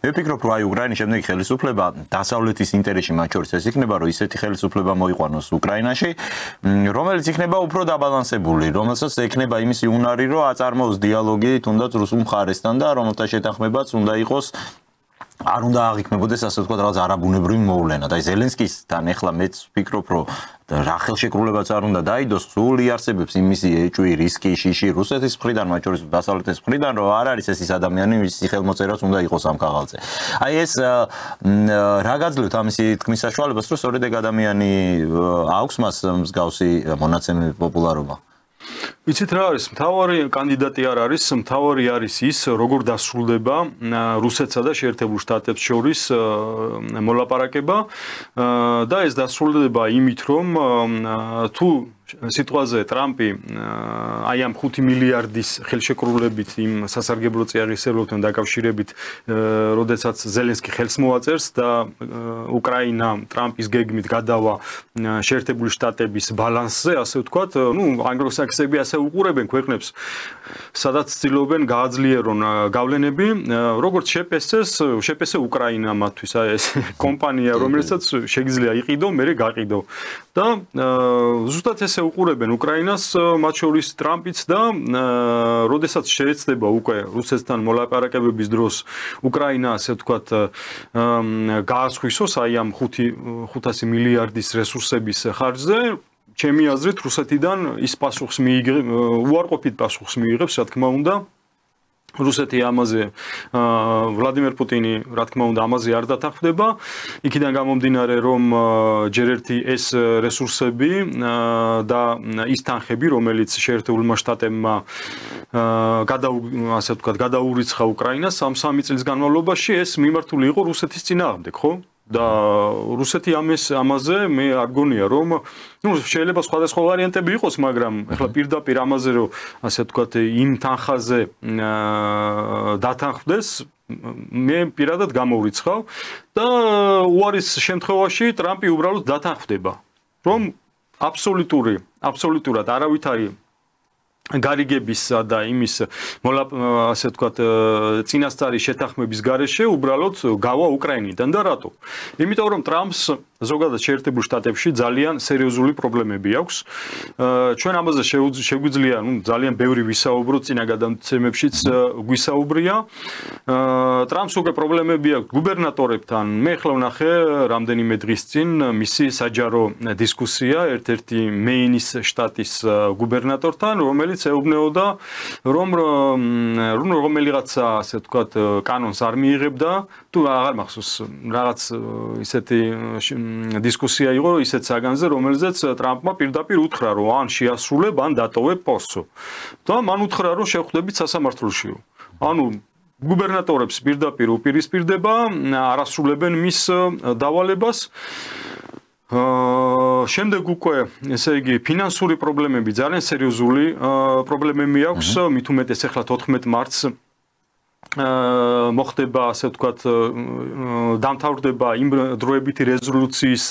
მე ვფიქრობ, რომ აი უკრაინის შემდეგი ხელისუფლება დასავლეთის ინტერესში მათ შორის ეს იქნება, რომ ისეთი ხელისუფლება მოიყვანოს უკრაინაში, რომელიც იქნება უფრო დაბალანსებული, რომელსაც ექნება იმისი უნარი, რომ აწარმოოს დიალოგი თუნდაც რუსულ მხარესთან და რომელთა შეთანხმებაც უნდა იყოს არ უნდა აღიქმებოდეს ასე ვთქვათ რაღაც არაბუნებრივი მოვლენა. და ზელენსკისთან ეხლა მეც ვფიქრობ, რომ რა ხელშეკრულებაც არ უნდა დაიდოს, სულ იარსებებს იმისი ეჭვი, რისკი, შიში რუსეთის მხრიდან, მათ შორის დასავლეთის მხრიდან, რომ არ არის ეს ადამიანი, ვისი ხელმოწერაც უნდა იყოს ამ ქაღალდზე. აი ეს რა გაძლევთ ამისი თქმის საშუალებას, რომ სწორედ ეგ ადამიანი აქვს მას მსგავსი მონაცემი პოპულარობა? იცით რა არის, მთავარი კანდიდატი არ არის, მთავარი არის ის, როგორ დასრულდება რუსეთსა და შეერთებულ შტატებს შორის მოლაპარაკება და ეს დასრულდება იმით, რომ თუ სიტყვაზე ტრამპი აი ამ 5 მილიარდის ხელშეკრულებით იმ სასარგებლო წიაღისეულთან დაკავშირებით, როდესაც ზელენსკი ხელს მოაწერს და უკრაინა ტრამპის გეგმით გადავა შეერთებული შტატების ბალანსზე, ასე ვთქვათ, ანგლოსაქსები ასე უყურებენ ქვეყნებს, სადაც ცდილობენ გააძლიერონ გავლენები, როგორც შეპესე უკრაინა მათთვის, აი ეს კომპანია, რომელსაც შეგიძლია იყიდო, მერე გაყიდო. და ზუსტად ესე უყურებენ უკრაინას, მათ შორის ტრამპიც და როდესაც შეეცდება უკვე რუსეთთან მოლაპარაკებების დროს უკრაინა, ასე ვთქვათ, გაასხვისოს აი ამ 500 მილიარდის რესურსების ხარჯზე, ჩემი აზრით რუსეთიდან ის პასუხს უარყოფით პასუხს მიიღებს, რა თქმა უნდა. რუსეთი ამაზე ვლადიმერ პუტინი, რა თქმა უნდა, ამაზე არ დათანხმდება. იქიდან გამომდინარე, რომ ჯერ ერთი ეს რესურსები და ის თანხები, რომელიც შეერთებულმა შტატებმა ასე ვთქვათ, გადაურიცხა უკრაინას ამ 3 წლის განმავლობაში, ეს მიმართული იყო რუსეთის წინააღმდეგ, ხო? და რუსეთი ამაზე მე არ გონია, რომ შეიძლება სხვადასხვა ვარიანტები იყოს, მაგრამ ახლა პირდაპირ ამაზე, რომ ასე ვთქვათ, იმ თანხაზე დათანხმდეს, მე პირადად გამოვრიცხავ და უარის შემთხვევაში ტრამპი უბრალოდ დათანხმდება, რომ აბსოლუტურად არავითარი გარიგებისა და იმის ასე ვთქვათ წინასწარი შეთანხმების გარეშე უბრალოდ გავა უკრაინიდან და რატო? იმიტომ რომ ტრამპს ზოგადად შეერთებულ შტატებში ძალიან სერიოზული პრობლემები აქვს. ჩვენ ამაზე შეგვიძლია ძალიან ბევრი ვისაუბროთ, წინა გადამცემებშიც გვისაუბრია. ტრამპს უკვე პრობლემები აქვს გუბერნატორებთან. მე ახლა ვნახე რამდენიმე დღის წინ მისი საჯარო დისკუსია ერთ-ერთი მეინის შტატის გუბერნატორთან, რომელიც ეუბნეოდა, რომ რომელიღაცა ასე ვთქვათ კანონს არ მიიღებდა, თუ აღარ მახსოვს რაღაც ისეთი დისკუსია იყო ისეთ საგანზე, რომელზეც ტრამპმა პირდაპირ უთხრა, რომ ან შეასრულებ, ან დატოვებ პოსტს. და მან უთხრა, რომ შევხვდებით სასამართლოშიო. ანუ გუბერნატორებს პირდაპირ უპირისპირდება, არასრულებენ მის დავალებას. შემდეგ უკვე, ესე იგი, ფინანსური პრობლემები, ძალიან სერიოზული პრობლემები აქვს, მით უმეტეს ახლა 14 მარტს მოხდება ასე ვთქვათ დამთავრდება იმ დროებითი რეზოლუციის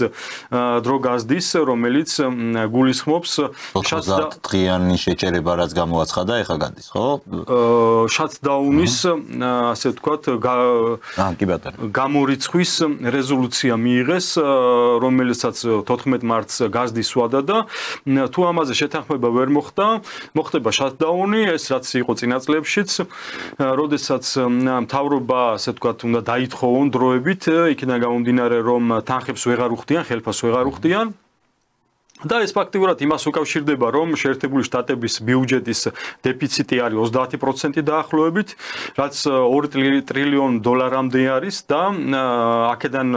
დრო გაზდის რომელიც გულისხმობს 90 დღიანი შეჭერება რაც გამოაცხადა ეხა გადის ხო შატდაუნის ასე ვთქვათ გამორიცხვის რეზოლუცია მიიღეს რომელსაც 14 მარტს გაზდის სვადა და თუ ამაზე შეთანხმება ვერ მოხდება შატდაუნი ეს რაც იყო წინა წლებშიც როდესაც მთავრობა ასე ვთქვათ უნდა დაითხოვონ დროებით იქიდან გამომდინარე რომ თანხებს ვეღარ უხდიან ხელფას ვეღარ უხდიან და ეს ფაქტიურად იმას უკავშირდება რომ შეერთებული შტატების ბიუჯეტის დეფიციტი არის 30% დაახლოებით რაც 2 ტრილიონ დოლარამდე არის და აქედან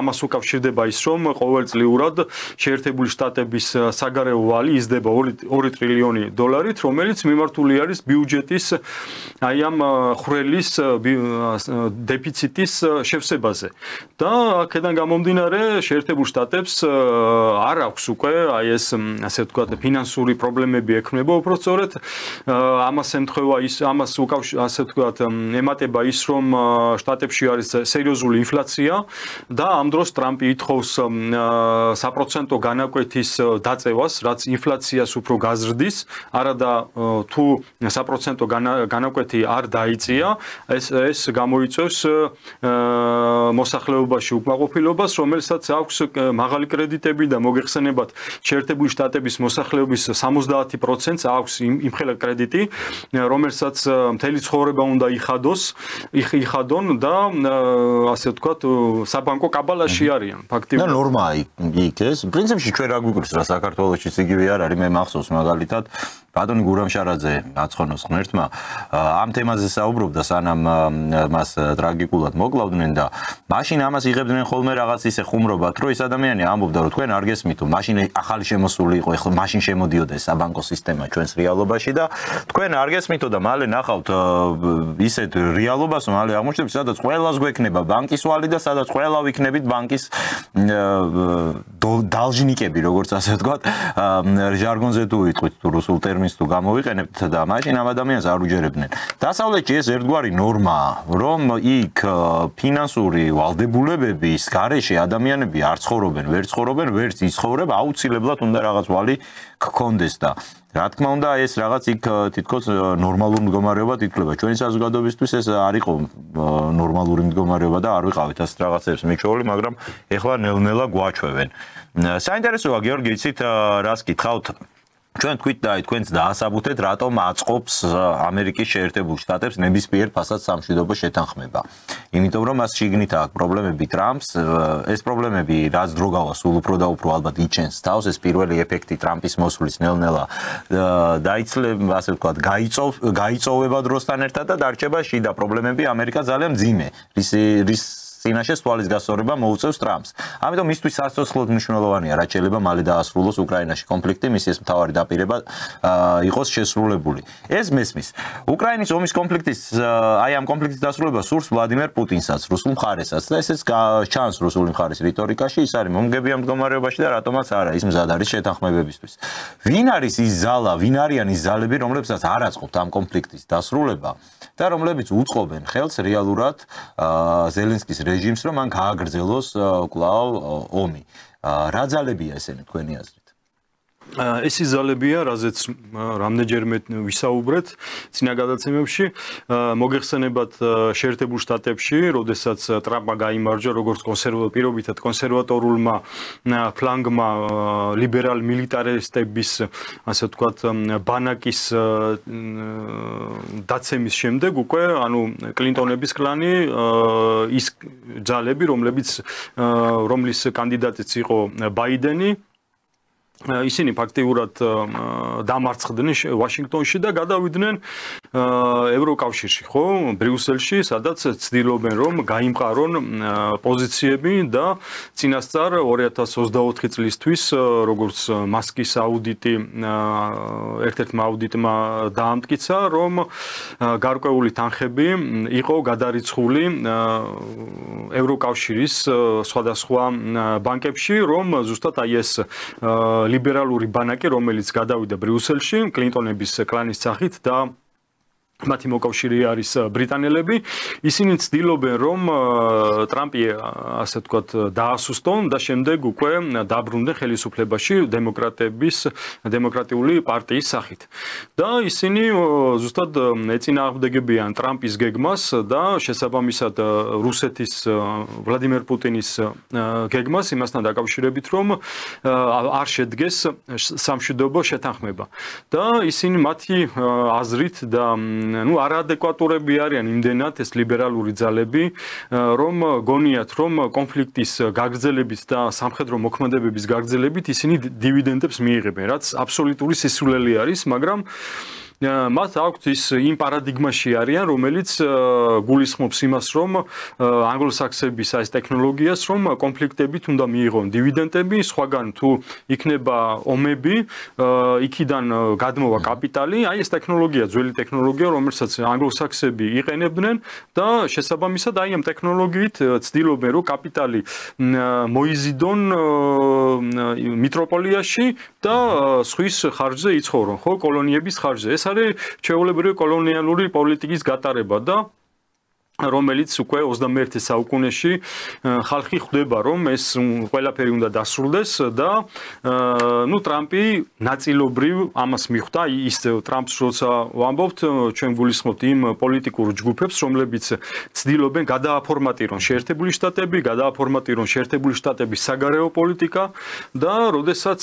ამას უკავშირდება ის რომ ყოველწლიურად შეერთებული შტატების საგარეო ვალი იზრდება 2 ტრილიონი დოლარით რომელიც მიმართული არის ბიუჯეტის აი ამ ხვრელის დეფიციტის შევსებაზე და აქედან გამომდინარე შეერთებულ შტატებს არ აქვს უკვე აი ეს ასე ვთქვათ ფინანსური პრობლემები ექმნება უпростоრეთ ამას ემთხვევა ის ამას ასე ვთქვათ ემატება ის რომ შტატებში არის სერიოზული ინფლაცია და ამ დროს ტრამპი ითხოვს საპროცენტო განაკვეთის დაწევას რაც ინფლაციას უფრო გაზრდის არადა თუ საპროცენტო განაკვეთი არ დაიწია ეს გამოიწვევს მოსახლეობაში უკმაყოფილებას რომელსაც აქვს მაღალი კრედიტები და მოგეხსენებათ შეერთებული შტატების მოსახლეობის 70%-ს აქვს იმხელა კრედიტი, რომელსაც მთელი ცხოვრება უნდა იხადონ და ასე ვთქვათ, საბანკო კაბალაში არიან, ფაქტიურად. და ნორმაა იქ ეს. პრინციპში ჩვენ რა გვიგვრის რა საქართველოშიც იგივე არ არის, მე მახსოვს მაგალითად ბატონი გურამ შარაძე აცხონოს ღმერთმა ამ თემაზე საუბრობდა სანამ მას ტრაგიკულად მოკლავდნენ და მაშინ ამას იღებდნენ ხოლმე რაღაც ისე ხუმრობათ რომ ეს ადამიანი ამბობდა რომ თქვენ არ გესმით რომ მაშინ ახალი შემოსული იყო ეხლა მაშინ შემოდიოდა ეს საბანკო სისტემა ჩვენს რეალობაში და თქვენ არ გესმითო და მალე ნახავთ ისეთ რეალობას მალე აღმოჩნდებით სადაც ყველას გვექნება ბანკის ვალი და სადაც ყველა ვიქნებით ბანკის დალჟნიკები როგორც ასე ვთქვათ ჟარგონზე თუ ვიტყვით თუ რუსულ ტერმინს თუ გამოვიყენებთ და მაშინ ამ ადამიანს არ უჯერებდნენ. დასავლეთში ეს ერთგვარი ნორმაა, რომ იქ ფინანსური ვალდებულებების გარეშე ადამიანები არ ცხოვრობენ, ვერ ცხოვრობენ, ვერც იცხოვრებ, აუცილებლად უნდა რაღაც ვალი გქონდეს და რა თქმა უნდა ეს რაღაც იქ თითქოს ნორმალური მდგომარეობად ითვლება. ჩვენი საზოგადოებისთვის ეს არ იყო ნორმალური მდგომარეობა და არ ვიყავით ასეთ რაღაცებს მიჩვეული, მაგრამ ეხლა ნელ-ნელა გვაჩვევენ. საინტერესოა გიორგი, იცით რას გითხავთ? ჩვენ თქვით და თქვენც დაასაბუთეთ რატომ აწყობს ამერიკის შეერთებულ შტატებს ნებისმიერ ფასად სამშვიდობო შეთანხმება. იმიტომ რომ მას შიგნით აქვს პრობლემები ტრამპს, ეს პრობლემები რაც დრო გავა სულ უფრო და უფრო ალბათ იჩენს თავს, ეს პირველი ეფექტი ტრამპის მოსვლის ნელ-ნელა დაიცლება, ასე ვთქვათ, გაიწოვება დროსთან ერთად და დარჩება შიდა პრობლემები ამერიკა ძალიან მძიმე. რის წინაშე სვალის გასწორება მოუწევს ტრამპს. ამიტომ მისთვის სასწრაფოდ მნიშვნელოვანია რაც შეიძლება მალე დაასრულოს უკრაინაში კონფლიქტი, მისი ეს მთავარი დაპირება იყოს შესრულებული. ეს მესმის. უკრაინის ომის კონფლიქტის აი ამ კონფლიქტის დასრულება სურს ვლადიმერ პუტინსაც, რუსულ მხარესაც და ესეც ჩანს რუსული მხარის რიტორიკაში, ის არის მომგებია მდგომარეობაში და რატომაც არა, ის მზად არის შეთანხმებებისთვის. ვინ არის ის ზალა, ვინ არიან ის ზალები, რომლებსაც არ აწყობთ ამ კონფლიქტის დასრულება და რომლებიც უწყობენ ხელს რეალურად ზელენსკის რეჟიმს რომ მან გააგრძელოს კვლავ ომი. რა ძალებია ესენი თქვენი აზრით? ეს ის ძალებია, რაზეც რამდენჯერმე ვისაუბრეთ წინა გადაცემებში, მოგეხსენებათ შეერთებულ შტატებში, როდესაც ტრამპმა გაიმარჯვა როგორც პირობითად კონსერვატორულმა ფლანგმა ლიბერალ მილიტარისტების, ასე ვთქვათ, ბანაკის დაცემის შემდეგ უკვე, ანუ კლინტონების კლანი ის ძალები, რომლის კანდიდატიც იყო ბაიდენი ისინი ფაქტიურად დამარცხდნენ ვაშინგტონში და გადავიდნენ ევროკავშირში, ხო, ბრიუსელში, სადაც ცდილობენ რომ გაიმყარონ პოზიციები და წინასწარ 2024 წლისთვის, როგორც მასკის აუდიტი ერთ-ერთმა აუდიტმა დაამტკიცა, რომ გარკვეული თანხები იყო გადარიცხული ევროკავშირის სხვადასხვა ბანკებში, რომ ზუსტად აი ეს ლიბერალური ბანაკი, რომელიც გადავიდა ბრიუსელში, კლინტონების კლანის სახით და მათი მოკავშირე არის ბრიტანელები. ისინი ცდილობენ რომ ტრამპი ასე ვთქვათ დაასუსტონ და შემდეგ უკვე დაბრუნდნენ ხელისუფლებაში დემოკრატიული პარტიის სახით. და ისინი ზუსტად ეწინააღმდეგებიან ტრამპის გეგმას და შესაბამისად რუსეთის ვლადიმერ პუტინის გეგმას იმასთან დაკავშირებით რომ არ შედგეს სამშვიდობო შეთანხმება. და ისინი მათი აზრით და არაადეკვატურები არიან იმდენად ეს ლიბერალური ძალები, რომ გონიათ, რომ კონფლიქტის გაგრძელებით და სამხედრო მოქმედებების გაგრძელებით ისინი დივიდენდებს მიიღებენ, რაც აბსოლუტური სისულელი არის, მაგრამ მათ აქვთ ის იმ პარადიგმაში არიან, რომელიც გულისხმობს იმას, რომ ანგლოსაქსების ეს ტექნოლოგიას, რომ კონფლიქტებით უნდა მიიღონ დივიდენდები, სხვაგან თუ იქნება ომები, იქიდან გადმოვა კაპიტალი, აი ეს ტექნოლოგია, ძველი ტექნოლოგია, რომელსაც ანგლოსაქსები იყენებდნენ და შესაბამისად აი ამ ტექნოლოგიით ცდილობენ, რომ კაპიტალი მოიზიდონ მიტროპოლიაში და სხვის ხარჯზე იცხოვრონ, ხო, კოლონიების ხარჯზე. ეს არის ჩვეულებრივი კოლონიალური პოლიტიკის გატარება და რომელიც უკვე 21 საუკუნეში ხალხი ხვდება რომ ეს ყველაფერი უნდა დასრულდეს და ტრამპი ნაწილობრივ ამას მიხვდა ის ტრამპს როცა ვამბობთ ჩვენ გულისხმობთ იმ პოლიტიკურ ჯგუფებს რომლებიც ცდილობენ გადააფორმატირონ შეერთებული შტატები, გადააფორმატირონ შეერთებული შტატების საგარეო პოლიტიკა და როდესაც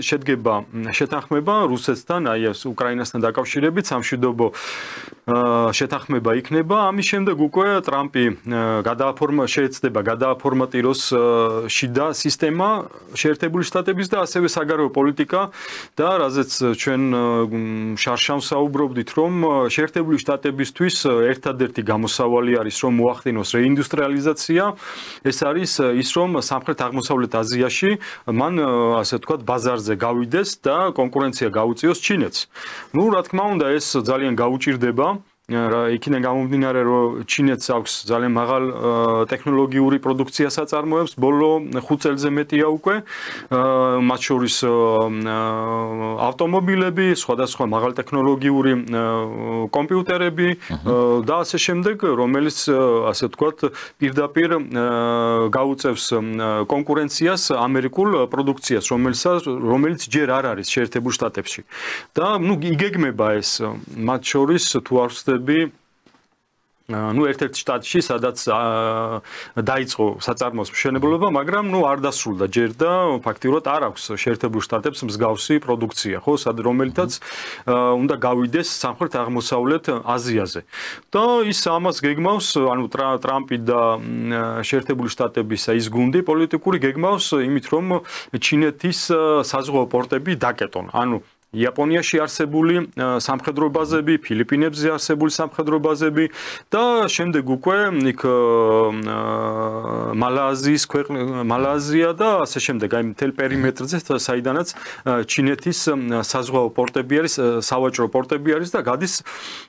შედგება შეთანხმება რუსეთთან, აი ეს უკრაინასთან დაკავშირებით სამშვიდობო შეთანხმება იქნება ამის შემდეგ უკვე ტრამპი შეეცდება გადააფორმატიროს შიდა სისტემა შეერთებული შტატების და ასევე საგარეო პოლიტიკა და რაზეც ჩვენ შარშან საუბრობდით რომ შეერთებული შტატებისთვის ერთადერთი გამოსავალი არის რომ მოახდინოს რეინდუსტრიალიზაცია ეს არის ის რომ სამხრეთ აღმოსავლეთ აზიაში მან ასე ვთქვათ ბაზარზე გავიდეს და კონკურენცია გაუწიოს ჩინეთს. რა თქმა უნდა ეს ძალიან გაუჭირდება იქიდან გამომდინარე რომ ჩინეთს აქვს ძალიან მაღალ ტექნოლოგიური პროდუქცია საწარმოებს ბოლო 5 წელზე მეტია უკვე მათ შორის ავტომობილები, სხვადასხვა მაღალ ტექნოლოგიური კომპიუტერები და ასე შემდეგ, რომელიც ასე ვთქვათ პირდაპირ გაუწევს კონკურენციას ამერიკულ პროდუქციას, რომელიც ჯერ არ არის შეერთებულ შტატებში. და იგეგმება ეს მათ შორის თუ არ ვცდები ერთ-ერთ შტატში, სადაც დაიწყო საწარმოოს მშენებლობა, მაგრამ არ დასრულდა ჯერ და ფაქტიურად არ აქვს შეერთებულ შტატებს მსგავსი პროდუქცია, ხო, რომელთაც უნდა გავიდეს სამხრეთ აღმოსავლეთ აზიაზე. და ის ამას გეგმავს, ტრამპი და შეერთებული შტატების ის გუნდი პოლიტიკური გეგმავს იმით, რომ ჩინეთის საზღვაო პორტები დაკეტონ. იაპონიაში არსებული სამხედრო ბაზები, ფილიპინებზე არსებული სამხედრო ბაზები და შემდეგ უკვე იქ მალაიზია და ასე შემდეგ, აი მთელ პერიმეტრზე, საიდანაც ჩინეთის საზღვაო პორტები არის, სავაჭრო პორტები არის და გადის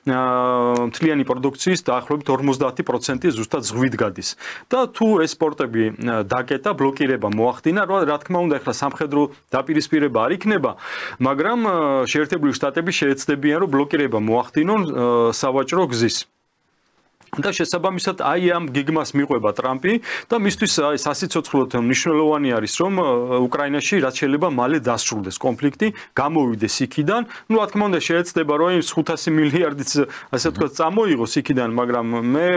მთლიანი პროდუქციის დაახლოებით 50% ზუსტად ზღვით გადის. და თუ ეს პორტები დაკეტა, ბლოკირება მოახდინა, რა თქმა უნდა, ახლა სამხედრო დაპირისპირება არ იქნება, მაგრამ შეერთებული შტატები შეეცდებიან რომ ბლოკირება მოახდინონ სავაჭრო გზის. და შესაბამისად აი ამ გეგმას მიყვება ტრამპი და მისთვის სასიცოცხლოდ მნიშვნელოვანი არის რომ უკრაინაში რაც შეიძლება მალე დასრულდეს კონფლიქტი, გამოვიდეს იქიდან. რა თქმა უნდა შეეცდება რომ 500 მილიარდიც ასე ვთქვათ წამოიღოს იქიდან, მაგრამ მე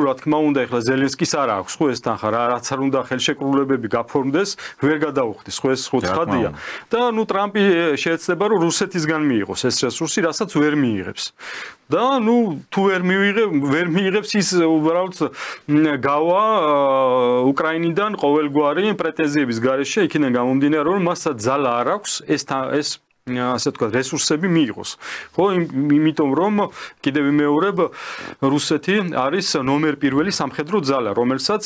რა თქმა უნდა ეხლა ზელენსკის არ აქვს ხო ეს თანხა, რაც არ უნდა ხელშეკრულებები გაფორმდეს, ვერ გადაუხდის ხო ეს ცხადია. და ტრამპი შეეცდება რომ რუსეთისგან მიიღოს ეს რესურსი, რასაც ვერ მიიღებს. და თუ ვერ მიიღებს ის უბრალოდ გავა უკრაინიდან ყოველგვარი პრეტენზიების გარეშე იქიდან გამომდინარე რომ მასაც ძალა არ აქვს ეს ასე ვთქვათ რესურსები მიიღოს. ხო, იმიტომ რომ კიდევ ვიმეორებ რუსეთი არის ნომერ პირველი სამხედრო ძალა, რომელსაც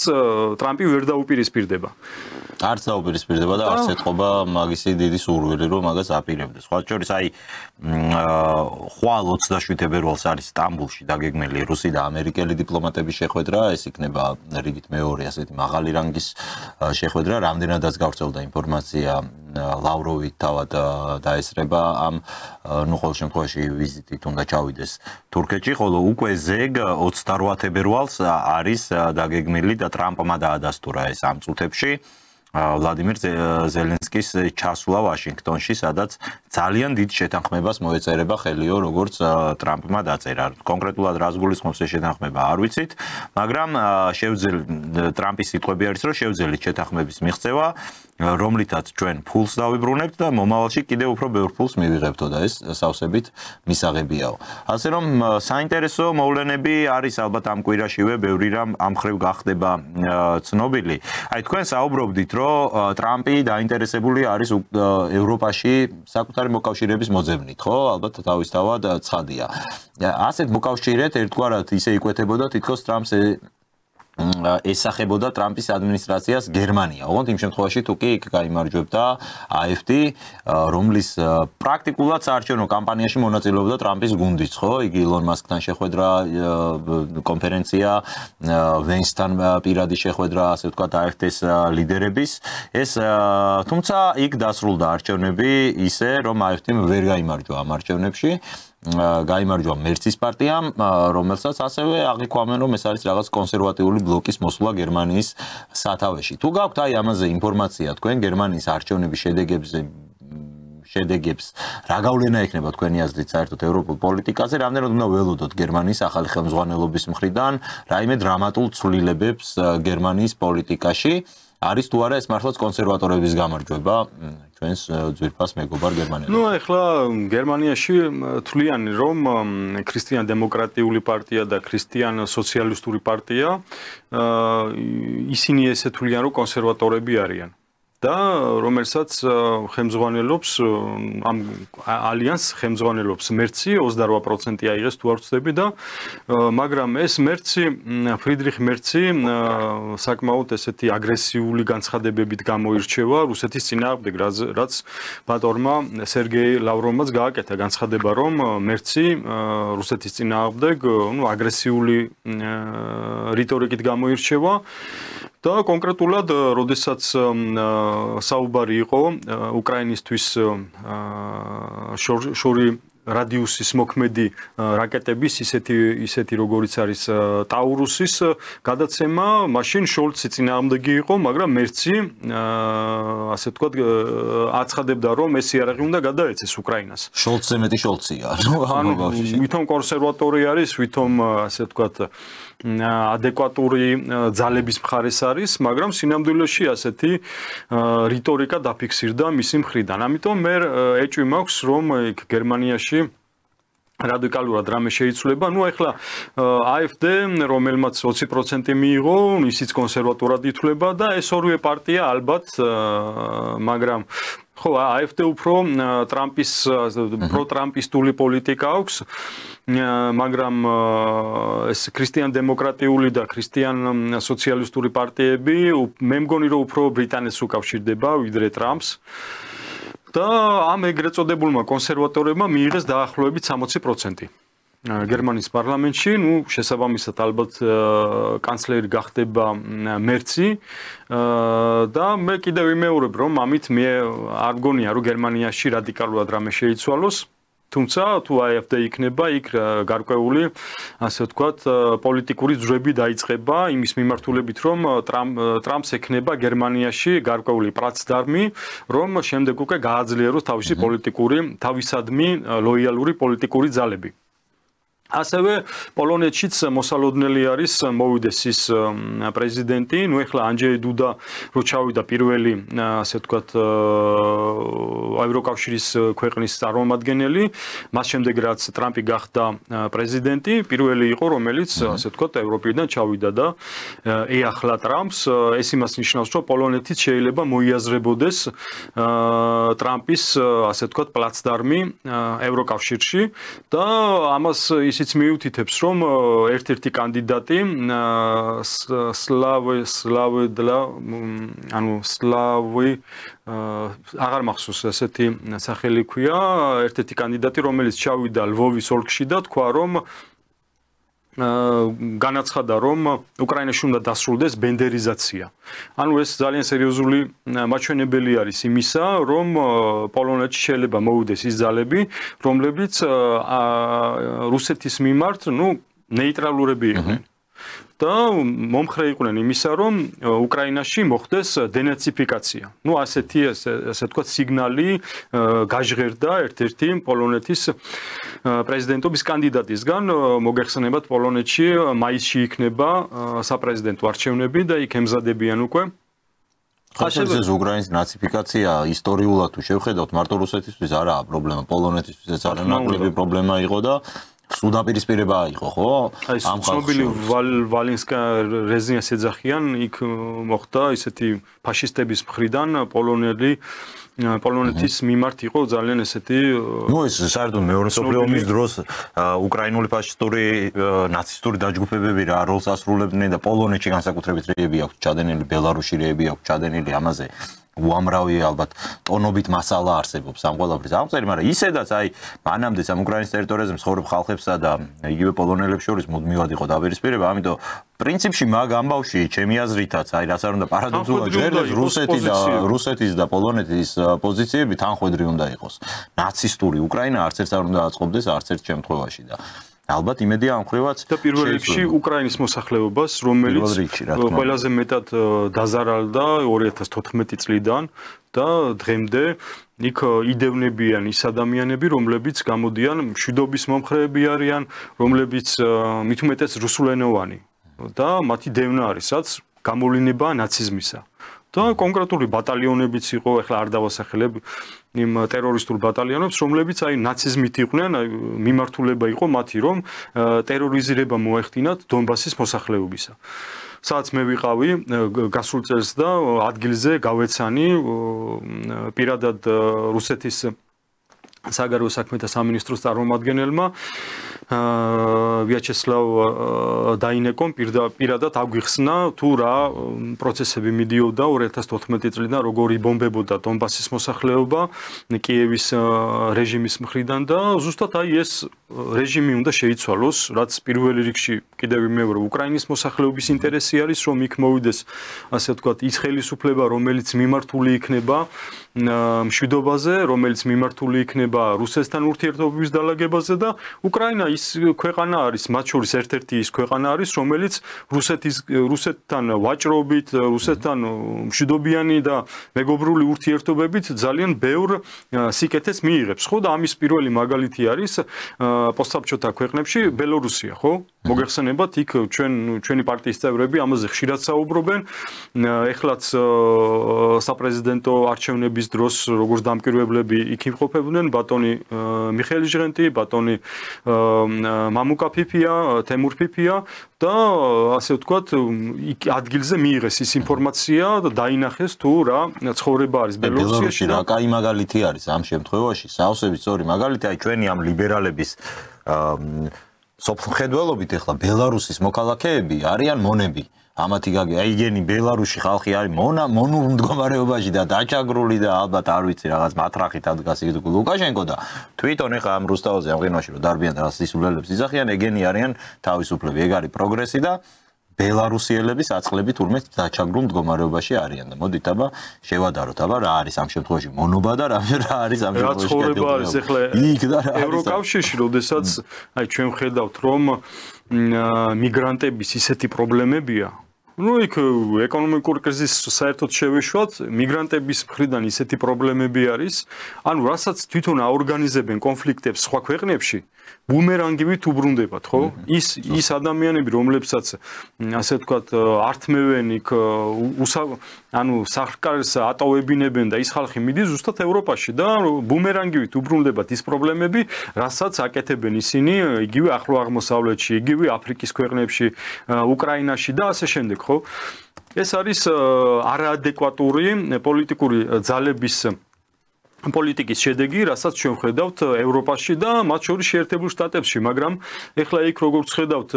ტრამპი ვერ დაუპირისპირდება. არც დაუპირისპირდება და არც ეთყობა მაგისი დიდი სურვილი რომ მაგას აპირებდეს. სხვა შორის აი ხვალ 27 ფებრუარს არის სტამბულში დაგეგმილი რუსი და ამერიკელი დიპლომატების შეხვედრა, ეს იქნება რიგით მეორე ასეთი მაღალი რანგის შეხვედრა, რამდენადაც გავრცელდა ინფორმაცია ლავროვი თავად დაესწრო ესწრება ამ ნუ ყოველ შემთხვევაში ვიზიტით უნდა ჩავიდეს თურქეთში, ხოლო უკვე ზეგ 28 თებერვალს არის დაგეგმილი და ტრამპმა დაადასტურა ეს ამ წუთებში ვლადიმირ ზელენსკის ჩასვლა ვაშინგტონში, სადაც ძალიან დიდ შეთანხმებას მოეწერება ხელიო, როგორც ტრამპმა დაწერა. კონკრეტულად რას გულისხმობს ეს შეთანხმება არ ვიცით, მაგრამ ტრამპის სიტყვები არის, რომ შევძელით შეთანხმების მიღწევა, რომლითაც ჩვენ ფულს დავიბრუნებთ და მომავალში კიდევ უფრო ბევრ ფულს მივიღებთო და ეს სავსებით მისაღებიაო. ასე რომ საინტერესო მოვლენები არის ალბათ ამ კვირაშივე, ბევრი რამ ამ ხრივ გახდება ცნობილი. აი თქვენ საუბრობდით, რომ ტრამპი დაინტერესებული არის ევროპაში საკუთარი მოკავშირეების მოძებნით, ხო? ალბათ თავისთავად ცხადია. ასეთ მოკავშირედ ერთგვარად ისე იკვეთებოდა თითქოს ტრამპს ესახებოდა ტრამპის ადმინისტრაციას გერმანია. ოღონდ იმ შემთხვევაში თუ კი იქ გაიმარჯვებდა AfD, რომლის პრაქტიკულად საარჩევნო კამპანიაში მონაწილეობდა ტრამპის გუნდიც, ხო? იგი ილონ მასკთან შეხვედრა, კონფერენცია, ვენსთან პირადი შეხვედრა, ასე ვთქვათ, AfD-ს ლიდერების. ეს თუმცა იქ დასრულდა არჩევნები ისე, რომ AfD-მ ვერ გაიმარჯვა ამ არჩევნებში. გაიმარჯვა მერცის პარტიამ, რომელსაც ასევე აღიქვამენ, რომ ეს არის რაღაც კონსერვატიული ბლოკის მოსვლა გერმანიის სათავეში. თუ გაქვთ აი ამაზე ინფორმაცია თქვენ გერმანიის არჩევნების შედეგებს რა გავლენა ექნება თქვენი აზრით საერთოდ ევროპულ პოლიტიკაზე, რამდენად უნდა ველოდოთ გერმანიის ახალი ხელმძღვანელობის მხრიდან რაიმე დრამატულ ცვლილებებს გერმანიის პოლიტიკაში, არის თუ არა ეს მართლაც კონსერვატორების გამარჯვება ჩვენს ძვირფას მეგობარ გერმანიაში. ნუ ახლა გერმანიაში თვლიან, რომ ქრისტიან დემოკრატიული პარტია და ქრისტიან სოციალისტური პარტია ისინი ესე თვლიან, რომ კონსერვატორები არიან. და რომელსაც ხელმძღვანელობს ამ ალიანსს ხელმძღვანელობს მერცი 28% აიღეს თუ არ ვცდები და მაგრამ ეს მერცი ფრიდრიხ მერცი საკმაოდ ესეთი აგრესიული განცხადებებით გამოირჩევა რუსეთის წინააღმდეგ, რაც ბატონმა სერგეი ლავროვმაც გააკეთა განცხადება, რომ მერცი რუსეთის წინააღმდეგ ნუ აგრესიული რიტორიკით გამოირჩევა და კონკრეტულად როდესაც საუბარი იყო უკრაინისთვის შორი რადიუსის მოქმედი რაკეტების ისეთი როგორიც არის ტაურუსის გადაცემა, მაშინ შოლცი წინააღმდეგი იყო, მაგრამ მერცი ასე ვთქვათ აცხადებდა, რომ ეს იარაღი უნდა გადაეცეს უკრაინას. შოლცზე მეტი შოლცია. ანუ ვითომ კონსერვატორი არის, ვითომ ასე ვთქვათ ადეკვატური ძალების მხარეს არის, მაგრამ სინამდვილეში ასეთი რიტორიკა დაფიქსირდა მისი მხრიდან. ამიტომ მე ეჭვი მაქვს, რომ გერმანიაში რადიკალურად რამე შეიცვლება. ნუ ახლა AfD, რომელმაც 20% მიიღო, ისიც კონსერვატორად ითვლება და ეს ორივე პარტია ალბათ, მაგრამ ხო, AfD უფრო ტრამპის პროტრამპისტული პოლიტიკა აქვს, მაგრამ ეს ქრისტიან დემოკრატიული და ქრისტიან სოციალისტური პარტიები მე მგონი რომ უფრო ბრიტანეთს უკავშირდება ვიდრე ტრამპს. და ამ ეგრეთ წოდებულმა კონსერვატორებმა მიიღეს დაახლოებით 60% გერმანიის პარლამენტში, ნუ შესაბამისად ალბათ კანცლერი გახდება მერცი და მე კიდევ ვიმეორებ, რომ ამით მე არ მგონია, რომ გერმანიაში რადიკალურად რამე შეიცვალოს. თუმცა თუ AfD იქნება, იქ გარკვეული, ასე ვთქვათ, პოლიტიკური ძვრები დაიწყება იმის მიმართულებით, რომ ტრამპს ექნება გერმანიაში გარკვეული პლაცდარმი, რომ შემდეგ უკვე გააძლიეროს თავისი თავისადმი ლოიალური პოლიტიკური ძალები. ასევე პოლონეთშიც მოსალოდნელი არის მოვიდეს ის პრეზიდენტი, ნუ ახლა ანჯეი დუდა რო ჩავიდა პირველი, ასე ვთქვათ, ევროკავშირის ქვეყნის წარმომადგენელი, მას შემდეგ რაც ტრამპი გახდა პრეზიდენტი, პირველი იყო, რომელიც ასე ვთქვათ, ევროპიდან ჩავიდა და ეახლა ტრამპს, ეს იმას ნიშნავს, რომ პოლონეთიც შეიძლება მოიაზრებოდეს ტრამპის, ასე ვთქვათ, პლაცდარმი ევროკავშირში და ამას ისიც მიუთითებს, რომ ერთ-ერთი კანდიდატი სლავი აღარ მახსოვს ესეთი სახელი ქვია, ერთ-ერთი კანდიდატი, რომელიც ჩავიდა ლვოვის ოლქში და თქვა, რომ განაცხადა, რომ უკრაინაში უნდა დასრულდეს ბენდერიზაცია. ანუ ეს ძალიან სერიოზული მაჩვენებელი არის იმისა, რომ პოლონეთში შეიძლება მოვიდეს ის ძალები, რომლებიც რუსეთის მიმართ, ნეიტრალურები იყვნენ. და მომხრე იყვნენ იმისა, რომ უკრაინაში მოხდეს დენაციფიკაცია. ასეთი ასე ვთქვათ სიგნალი გაჟღერდა ერთ-ერთი პოლონეთის პრეზიდენტობის კანდიდატისგან. მოგეხსენებათ, პოლონეთში მაისში იქნება საპრეზიდენტო არჩევნები და იქ ემზადებიან უკვე. ასევე უკრაინის ნაციფიკაცია ისტორიულად თუ შევხედავთ, მარტო რუსეთისთვის არაა პრობლემა, პოლონეთისთვისაც არანაკლები პრობლემა იყო და სუდაპირისპირება იყო, ხო? ამ ცნობილი ვალინსკა რეზინას ეძახიან, იქ მოხდა ისეთი ფაშისტების მხრიდან პოლონეთის მიმართ იყო ძალიან ესეთი ეს საერთოდ მეორე მსოფლიო ომის დროს უკრაინული ფაშისტური ნაცისტური დაჯგუფებები რა როლს ასრულებდნენ და პოლონეთში განსაკუთრებით რეები აქვს ჩადენილი, ბელარუსში რეები აქვს ჩადენილი, ამაზე უამრავი ალბათ ტონობით მასალა არსებობს ამ ყველაფრის აღმწერი, მაგრამ ისედაც მანამდეც ამ უკრაინის ტერიტორიაზე მცხოვრებ ხალხებსა და იგივე პოლონელებს შორის მუდმივად იყო დაპირისპირება, ამიტომ პრინციპში მაგ ამბავში ჩემი აზრითაც რაც არ უნდა პარადოქსულად ჟღერდეს რუსეთის და პოლონეთის პოზიციები თანხვედრი უნდა იყოს. ნაცისტური უკრაინა არც ერთს არ უნდა აწყობდეს არც ერთ შემთხვევაში და ალბათ იმედია ამ ხრივაც და პირველ რიგში უკრაინის მოსახლეობას, რომელიც ყველაზე მეტად დაზარალდა 2014 წლიდან და დღემდე იქ იდევნებიან ის ადამიანები, რომლებიც გამოდიან მშვიდობის მომხრეები არიან, რომლებიც მით უმეტეს რუსულენოვანი და მათი დევნა არის, რაც გამოვლენა ნაციზმისა. და კონკრეტული ბატალიონებიც იყო, ეხლა არ დავასახელებ იმ ტერორისტულ ბატალიონებს, რომლებიც ნაციზმით იყვნენ, მიმართულება იყო მათი, რომ ტერორიზირება მოეხდინათ დონბასის მოსახლეობისა. სადაც მე ვიყავი გასულ წელს და ადგილზე გავეცანი პირადად რუსეთის საგარეო საქმეთა სამინისტროს წარმომადგენელმა ვიაჩესლავ დაინეკომ პირადად აგვიხსნა თუ რა პროცესები მიდიოდა 2014 წლიდან, როგორ იბომბებოდა დონბასის მოსახლეობა კიევის რეჟიმის მხრიდან და ზუსტად ეს რეჟიმი უნდა შეიცვალოს, რაც პირველ რიგში კიდევ ვიმეორე უკრაინის მოსახლეობის ინტერესი არის, რომ იქ მოვიდეს ასე ვთქვათ ის ხელისუფლება, რომელიც მიმართული იქნება მშვიდობაზე, რომელიც მიმართული იქნება რუსეთთან ურთიერთობების დალაგებაზე და უკრაინა ის ქვეყანა არის, მათ შორის ერთ-ერთი ის ქვეყანა არის, რომელიც რუსეთთან ვაჭრობით, რუსეთთან მშვიდობიანი და მეგობრული ურთიერთობებით ძალიან ბევრ სიკეთეს მიიღებს, ხო? და ამის პირველი მაგალითი არის პოსტსაბჭოთა ქვეყნებში ბელორუსია, ხო? მოგეხსენებათ, იქ ჩვენი პარტიის წევრები ამაზე ხშირად საუბრობენ. ეხლაც საპრეზიდენტო არჩევნების დროს როგორც დამკვირვებლები იქ იმყოფებდნენ ბატონი მიხეილ ჟღენტი, ბატონი მამუკა ფიფია, თემურ ფიფია და ასე ვთქვათ, ადგილზე მიიღეს ის ინფორმაცია და დაინახეს თუ რა ცხოვრება არის ბელორუსიაში და კაი მაგალითი არის ამ შემთხვევაში, საოცრად სწორი მაგალითი, ჩვენი ამ ლიბერალების სოფლმხედველობით ეხლა ბელარუსის მოქალაქეები არიან მონები. ამათი იგენი ბელარუსში ხალხი არის მონურ მდგომარეობაში და დაჭაგრული და ალბათ არ ვიცი რაღაც მათრახით ადგას ლუკაშენკო და თვითონ ეხლა ამ რუსთავზე ამ ყინვაში რომ დარბიან და სისულელებს იზახიან, ეგენი არიან თავისუფლები, ეგ არის პროგრესი და ბელარუსიელები საწყლები თურმე დაჭაგრულ მდგომარეობაში არიან და მოდით აბა შევადაროთ აბა რა არის ამ შემთხვევაში მონობა და რა არის ამ შემთხვევაში ცხოვრება არის ეხლა ევროკავშირში, როდესაც ჩვენ ვხედავთ რომ მიგრანტების ისეთი პრობლემებია, იქ ეკონომიკური კრიზისი საერთოდ შევეშვათ, მიგრანტების მხრიდან ისეთი პრობლემები არის, რასაც თვითონ აორგანიზებენ კონფლიქტებს სხვა ქვეყნებში, ბუმერანგივით უბრუნდებათ, ხო? ის ადამიანები, რომლებსაც ასე ვთქვათ, ართმევენ იქ სახკარს ატოვებინებენ და ის ხალხი მიდის ზუსტად ევროპაში და ბუმერანგივით უბრუნდებათ ის პრობლემები, რასაც აკეთებენ ისინი იგივე ახლო აღმოსავლეთში, იგივე აფრიკის ქვეყნებში, უკრაინაში და ასე შემდეგ, ხო? ეს არის არაადეკვატური პოლიტიკური ძალების პოლიტიკის შედეგი, რასაც ჩვენ ხედავთ ევროპაში და მათ შორის შეერთებულ შტატებში, მაგრამ ეხლა იქ როგორც ხედავთ,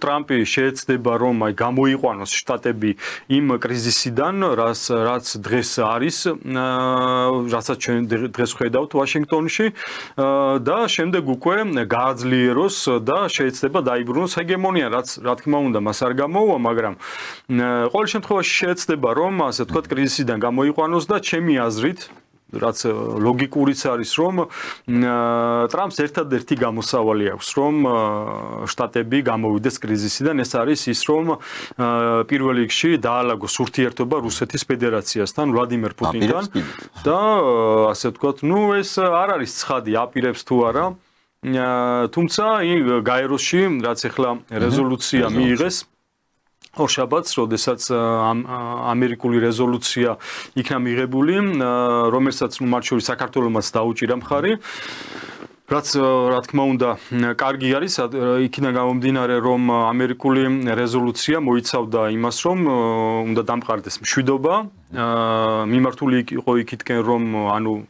ტრამპი შეეცდება რომ გამოიყვანოს შტატები იმ კრიზისიდან, რაც დღეს არის, რასაც ჩვენ დღეს ხედავთ ვაშინგტონში და შემდეგ უკვე გააძლიეროს და შეეცდება დაიბრუნოს ჰეგემონია, რაც რა თქმა უნდა მას არ გამოუვა, მაგრამ ყოველ შემთხვევაში შეეცდება რომ ასე ვთქვათ კრიზისიდან გამოიყვანოს და ჩემი აზრით რაც ლოგიკურიც არის რომ ტრამპს ერთადერთი გამოსავალი აქვს რომ შტატები გამოვიდეს კრიზისიდან ეს არის ის რომ პირველ რიგში დაალაგოს ურთიერთობა რუსეთის ფედერაციასთან ვლადიმერ პუტინთან და ასე ვთქვათ ეს არ არის ცხადი აპირებს თუ არა თუმცა გაეროში რაც ახლა რეზოლუცია მიიღეს ორშაბათს, როდესაც ამერიკული რეზოლუცია იქნა მიღებული, რომელსაც მათ შორის საქართველოსაც დაუჭირა მხარი, რაც რა თქმა უნდა კარგი არის, იქიდან გამომდინარე, რომ ამერიკული რეზოლუცია მოიცავდა იმას, რომ უნდა დამყარდეს მშვიდობა, მიმართული იყო იქითკენ, რომ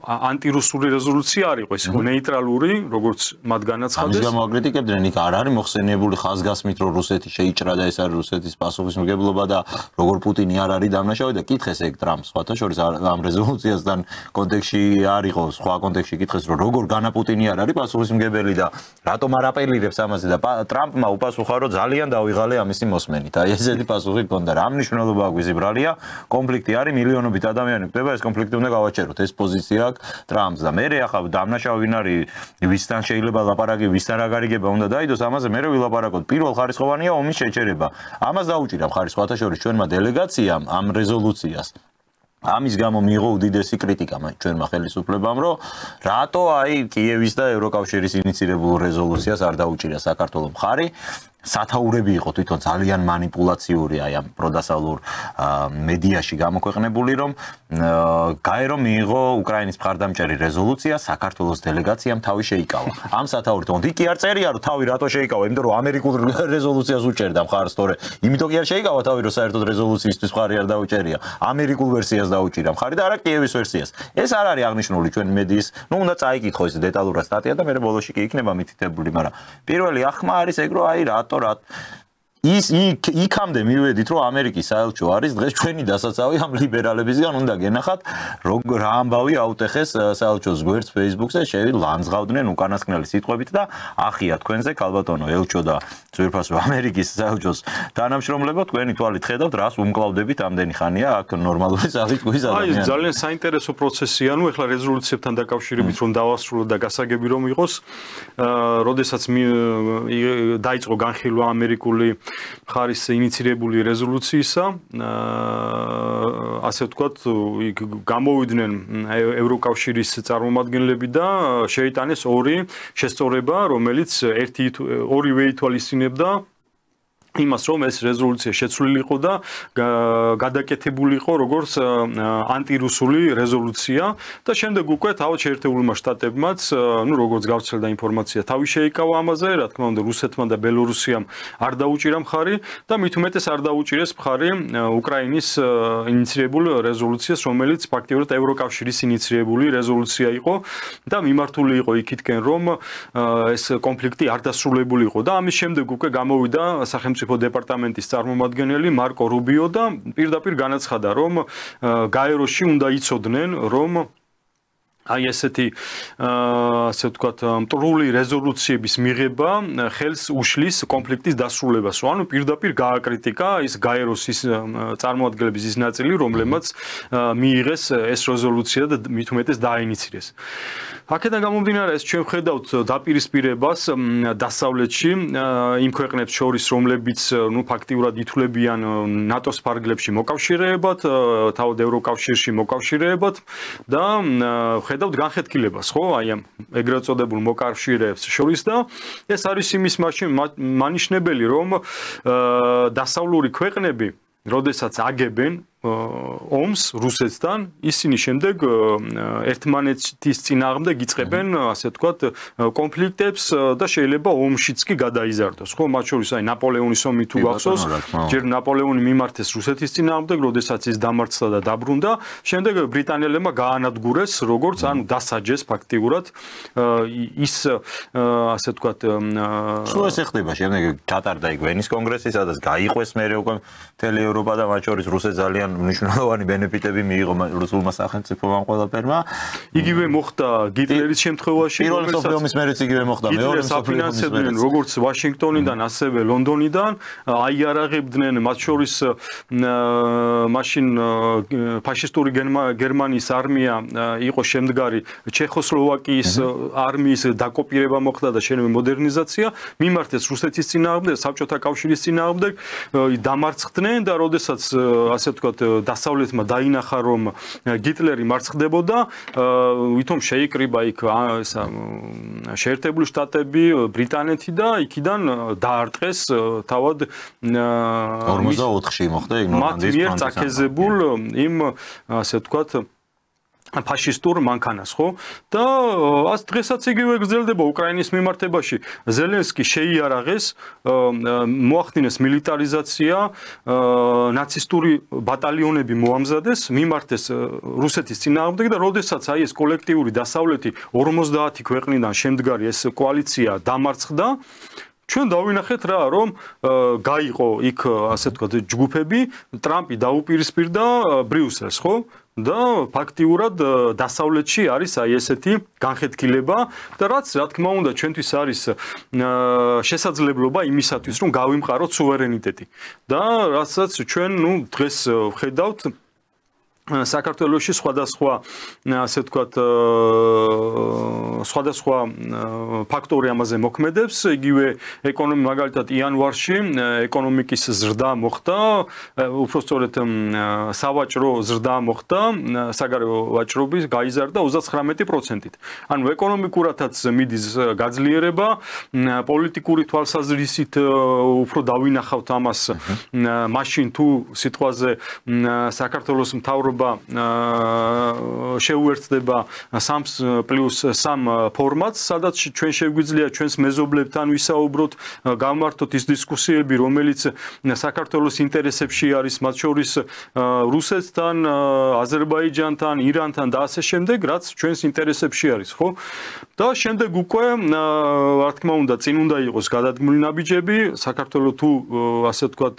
ანტირუსული რეზოლუცია არ იყო, ეს იყო ნეიტრალური, როგორც მათ განაცხადეს. ამის გამო აკრიტიკებდნენ, იქ არ არის მოხსენიებული ხაზგასმით, რომ რუსეთი შეიჭრა და ეს არის რუსეთის პასუხისმგებლობა და როგორ პუტინი არ არის დამნაშავე და კითხეს ეგ ტრამპს, სხვათა შორის ამ რეზოლუციასთან კონტექსტში არ იყო, სხვა კონტექსტში კითხეს, რომ როგორ განა პუტინი არ არის პასუხისმგებელი და რატომ არ აპელირებს ამაზე და ტრამპმა უპასუხა, რომ ძალიან დავიღალე ამისი მოსმენით. აი ესეთი პასუხი ჰქონდა. რა მნიშვნელობა აქვს ის ბრალია? კონფლიქტი არის მილიონობით ადამიანი ხდება ეს კონფლიქტი უნდა გავაჩეროთ ეს პოზიცია აქვს ტრამპს და მე ახლა დამნაშავე ვინ არის ვისთან შეიძლება ლაპარაკი ვისთან რა გარიგება უნდა დაიდოს ამაზე მე ვილაპარაკოთ პირველ ხარისხოვანია ომის შეჩერება ამას დაუჭირა მხარი სხვათა შორის ჩვენმა დელეგაციამ ამ რეზოლუციას ამის გამო მიიღო უდიდესი კრიტიკა ჩვენმა ხელისუფლებამ რომ რატო აი კიევის და ევროკავშირის ინიცირებულ რეზოლუციას არ დაუჭირა საქართველოს მხარი სათაურები იყო თვითონ ძალიან манипуლაციური აი ამ პროდასავლურ მედიაში გამოქვეყნებული რომ გაერო მიიღო უკრაინის მხარდამჭერი რეზოლუცია საქართველოს დელეგაციამ თავი შეიკავა ამ სათაურით თქო კი არ წერია რომ თავი რატო შეიკავა იმიტომ რომ ამერიკულ რეზოლუციას უჭერდა მხარს თორე იმიტომ კი არ შეიკავა თავი რომ საერთოდ რეზოლუციისთვის მხარი არ დაუჭერია ამერიკულ ვერსიას დაუჭირა მხარი და არა კიევის ვერსიას ეს არ არის აღნიშნული ჩვენ მედიის უნდა წაიკითხო ეს დეტალურად სტატია და მე ბოლოში კი იქნება მითითებული მაგრამ პირველი ახმა არის ეგ რომ აი რატო ის იქამდე მივედით რომ ამერიკის საელჩო არის დღეს ჩვენი დასაცავი ამ ლიბერალებისგან უნდა გენახათ რა ამბავი აუტეხეს საელჩოს გვერდს Facebook-ზე ლანძღავდნენ უკანასკნელი სიტყვებით და ახია თქვენზე ქალბატონო ელჩო და ძვირფასო ამერიკის საელჩოს თანამშრომლებო თქვენი თვალით ხედავთ რას უმკლავდებით ამდენი ხანია აქ ნორმალური საფრთხის ადამიანები აი ძალიან საინტერესო პროცესია ეხლა რეზოლუციებთან დაკავშირებით რომ დავასრულოთ და გასაგები რომ იყოს როდესაც დაიწყო განხილვა ამერიკული ხარის ინიცირებული რეზოლუციისა ასე ვთქვათ გამოვიდნენ ევროკავშირის წარმომადგენლები და შეიტანეს ორი შესწორება რომელიც ორივე ითვალისწინებდა იმას რომ ეს რეზოლუცია შეცვლილი იყო და გადაკეთებული იყო როგორც ანტირუსული რეზოლუცია და შემდეგ უკვე თავად შეერთებულმა შტატებმაც როგორც გავრცელდა ინფორმაცია თავი შეიკავა ამაზე რა თქმა უნდა რუსეთმა და ბელორუსიამ არ დაუჭირა მხარი და მით უმეტეს არ დაუჭირეს მხარი უკრაინის ინიცირებულ რეზოლუციას რომელიც ფაქტიურად ევროკავშირის ინიცირებული რეზოლუცია იყო და მიმართული იყო იქითკენ რომ ეს კონფლიქტი არ დასრულებული იყო და ამის შემდეგ უკვე გამოვიდა სახელმწიფო დეპარტამენტის წარმომადგენელი მარკო რუბიო და პირდაპირ განაცხადა რომ გაეროში უნდა იცოდნენ რომ აი ესეთი ასე ვთქვათ მტრული რეზოლუციების მიღება ხელს უშლის კონფლიქტის დასრულებას. ანუ პირდაპირ გააკრიტიკა ის გაეროსის წარმომადგენლების ის ნაწილი, რომლებმაც მიიღეს ეს რეზოლუცია და მით უმეტეს დაინიცირეს. აქედან გამომდინარე ეს ჩვენ ხედავთ დაპირისპირებას დასავლეთში იმ ქვეყნებს შორის, რომლებიც ფაქტიურად ითვლებიან ნატოს ფარგლებში მოკავშირეებად, თავად ევროკავშირში მოკავშირეებად და ხედავთ განხეთქილებას, ხო, აი ამ ეგრეთ წოდებულ მოკავშირეებს შორის და ეს არის იმის მანიშნებელი, რომ დასავლური ქვეყნები, როდესაც აგებენ ომს რუსეთთან, ისინი შემდეგ ერთმანეთის წინააღმდეგ იწყებენ, ასე ვთქვათ, კონფლიქტებს და შეიძლება ომშიც კი გადაიზარდოს. ხო, მათ შორის აი ნაპოლეონის ომი თუ გახსოვს, ჯერ ნაპოლეონი მიმართეს რუსეთის წინააღმდეგ, როდესაც ის დამარცხდა და დაბრუნდა, შემდეგ ბრიტანელებმა გაანადგურეს, როგორც ანუ დასაჯეს ფაქტიურად ის ასე ვთქვათ, სულ ეს ხდება, შემდეგ ჩატარდა იქ ვენის კონგრესი, სადაც გაიყვეს მერე უკვე მთელი ევროპა და მათ შორის რუსეთს ძალიან მნიშვნელოვანი ბენეფიტები მიიღო რუსულმა სახელმწიფომ ამ ყველაფერმა. იგივე მოხდა გიტლერის შემთხვევაში, პირველი მსოფლიო ომის მერეც იგივე მოხდა, მეორე მსოფლიო ომის მერეც. როგორც ვაშინგტონიდან, ასევე ლონდონიდან აიარაღებდნენ, მათ შორის მაშინ ფაშისტური გერმანიის არმია იყო შემდგარი ჩეხოსლოვაკიის არმიის დაკოპირება მოხდა და შენები მოდერნიზაცია, მიმართეს რუსეთის წინააღმდეგ, საბჭოთა კავშირის წინააღმდეგ, დამარცხდნენ და როდესაც ასე ვთქვათ, დასავლეთმა დაინახა, რომ გიტლერი მარცხდებოდა, ვითომ შეიკრიბა იქ შეერთებული შტატები, ბრიტანეთი და იქიდან დაარტყეს თავად 44-ში მოხდა იქ ნორმანდიის ფრონტზე წაქეზებულ იმ ასე ვთქვათ ფაშისტურ მანქანას, ხო? და დღესაც იგივე გრძელდება უკრაინის მიმართებაში. ზელენსკი შეიარაღეს, მოახდინეს მილიტარიზაცია, ნაცისტური ბატალიონები მოამზადეს, მიმართეს რუსეთის წინააღმდეგ და როდესაც აი ეს კოლექტიური დასავლეთი 50 ქვეყნიდან შემდგარი ეს კოალიცია დამარცხდა, ჩვენ დავინახეთ რა, რომ გაიყო იქ ასე ვთქვათ ჯგუფები, ტრამპი დაუპირისპირდა ბრიუსელს, ხო? და ფაქტიურად დასავლეთში არის აი ესეთი განხეთქილება და რაც რა თქმა უნდა ჩვენთვის არის შესაძლებლობა იმისათვის რომ გავიმყაროთ სუვერენიტეტი და რასაც ჩვენ დღეს ვხედავთ საქართველოში სხვადასხვა ასე ვთქვათ სხვადასხვა ფაქტორი ამაზე მოქმედებს, იგივე მაგალითად იანვარში ეკონომიკის ზრდა მოხდა, უпростоრეთ სავაჭრო ზრდა მოხდა, საგარეო ვაჭრობის გაიზარდა 39%-ით. ანუ ეკონომიკურათაც მიდის გაძლიერება, პოლიტიკური თვალსაზრისით უფრო დავინახავთ ამას, მაშინ თუ სიტყვაზე საქართველოს მთავრობა შეუერთდება 3+3 ფორმატს, სადაც ჩვენ შეგვიძლია ჩვენს მეზობლებთან ვისაუბროთ, გავმართოთ ის დისკუსიები, რომელიც საქართველოს ინტერესებში არის, მათ შორის რუსეთთან, აზერბაიჯანთან, ირანთან და ასე შემდეგ, რაც ჩვენს ინტერესებში არის, ხო? და შემდეგ უკვე რა თქმა უნდა წინ უნდა იყოს გადადგმული ნაბიჯები, საქართველოს თუ ასე ვთქვათ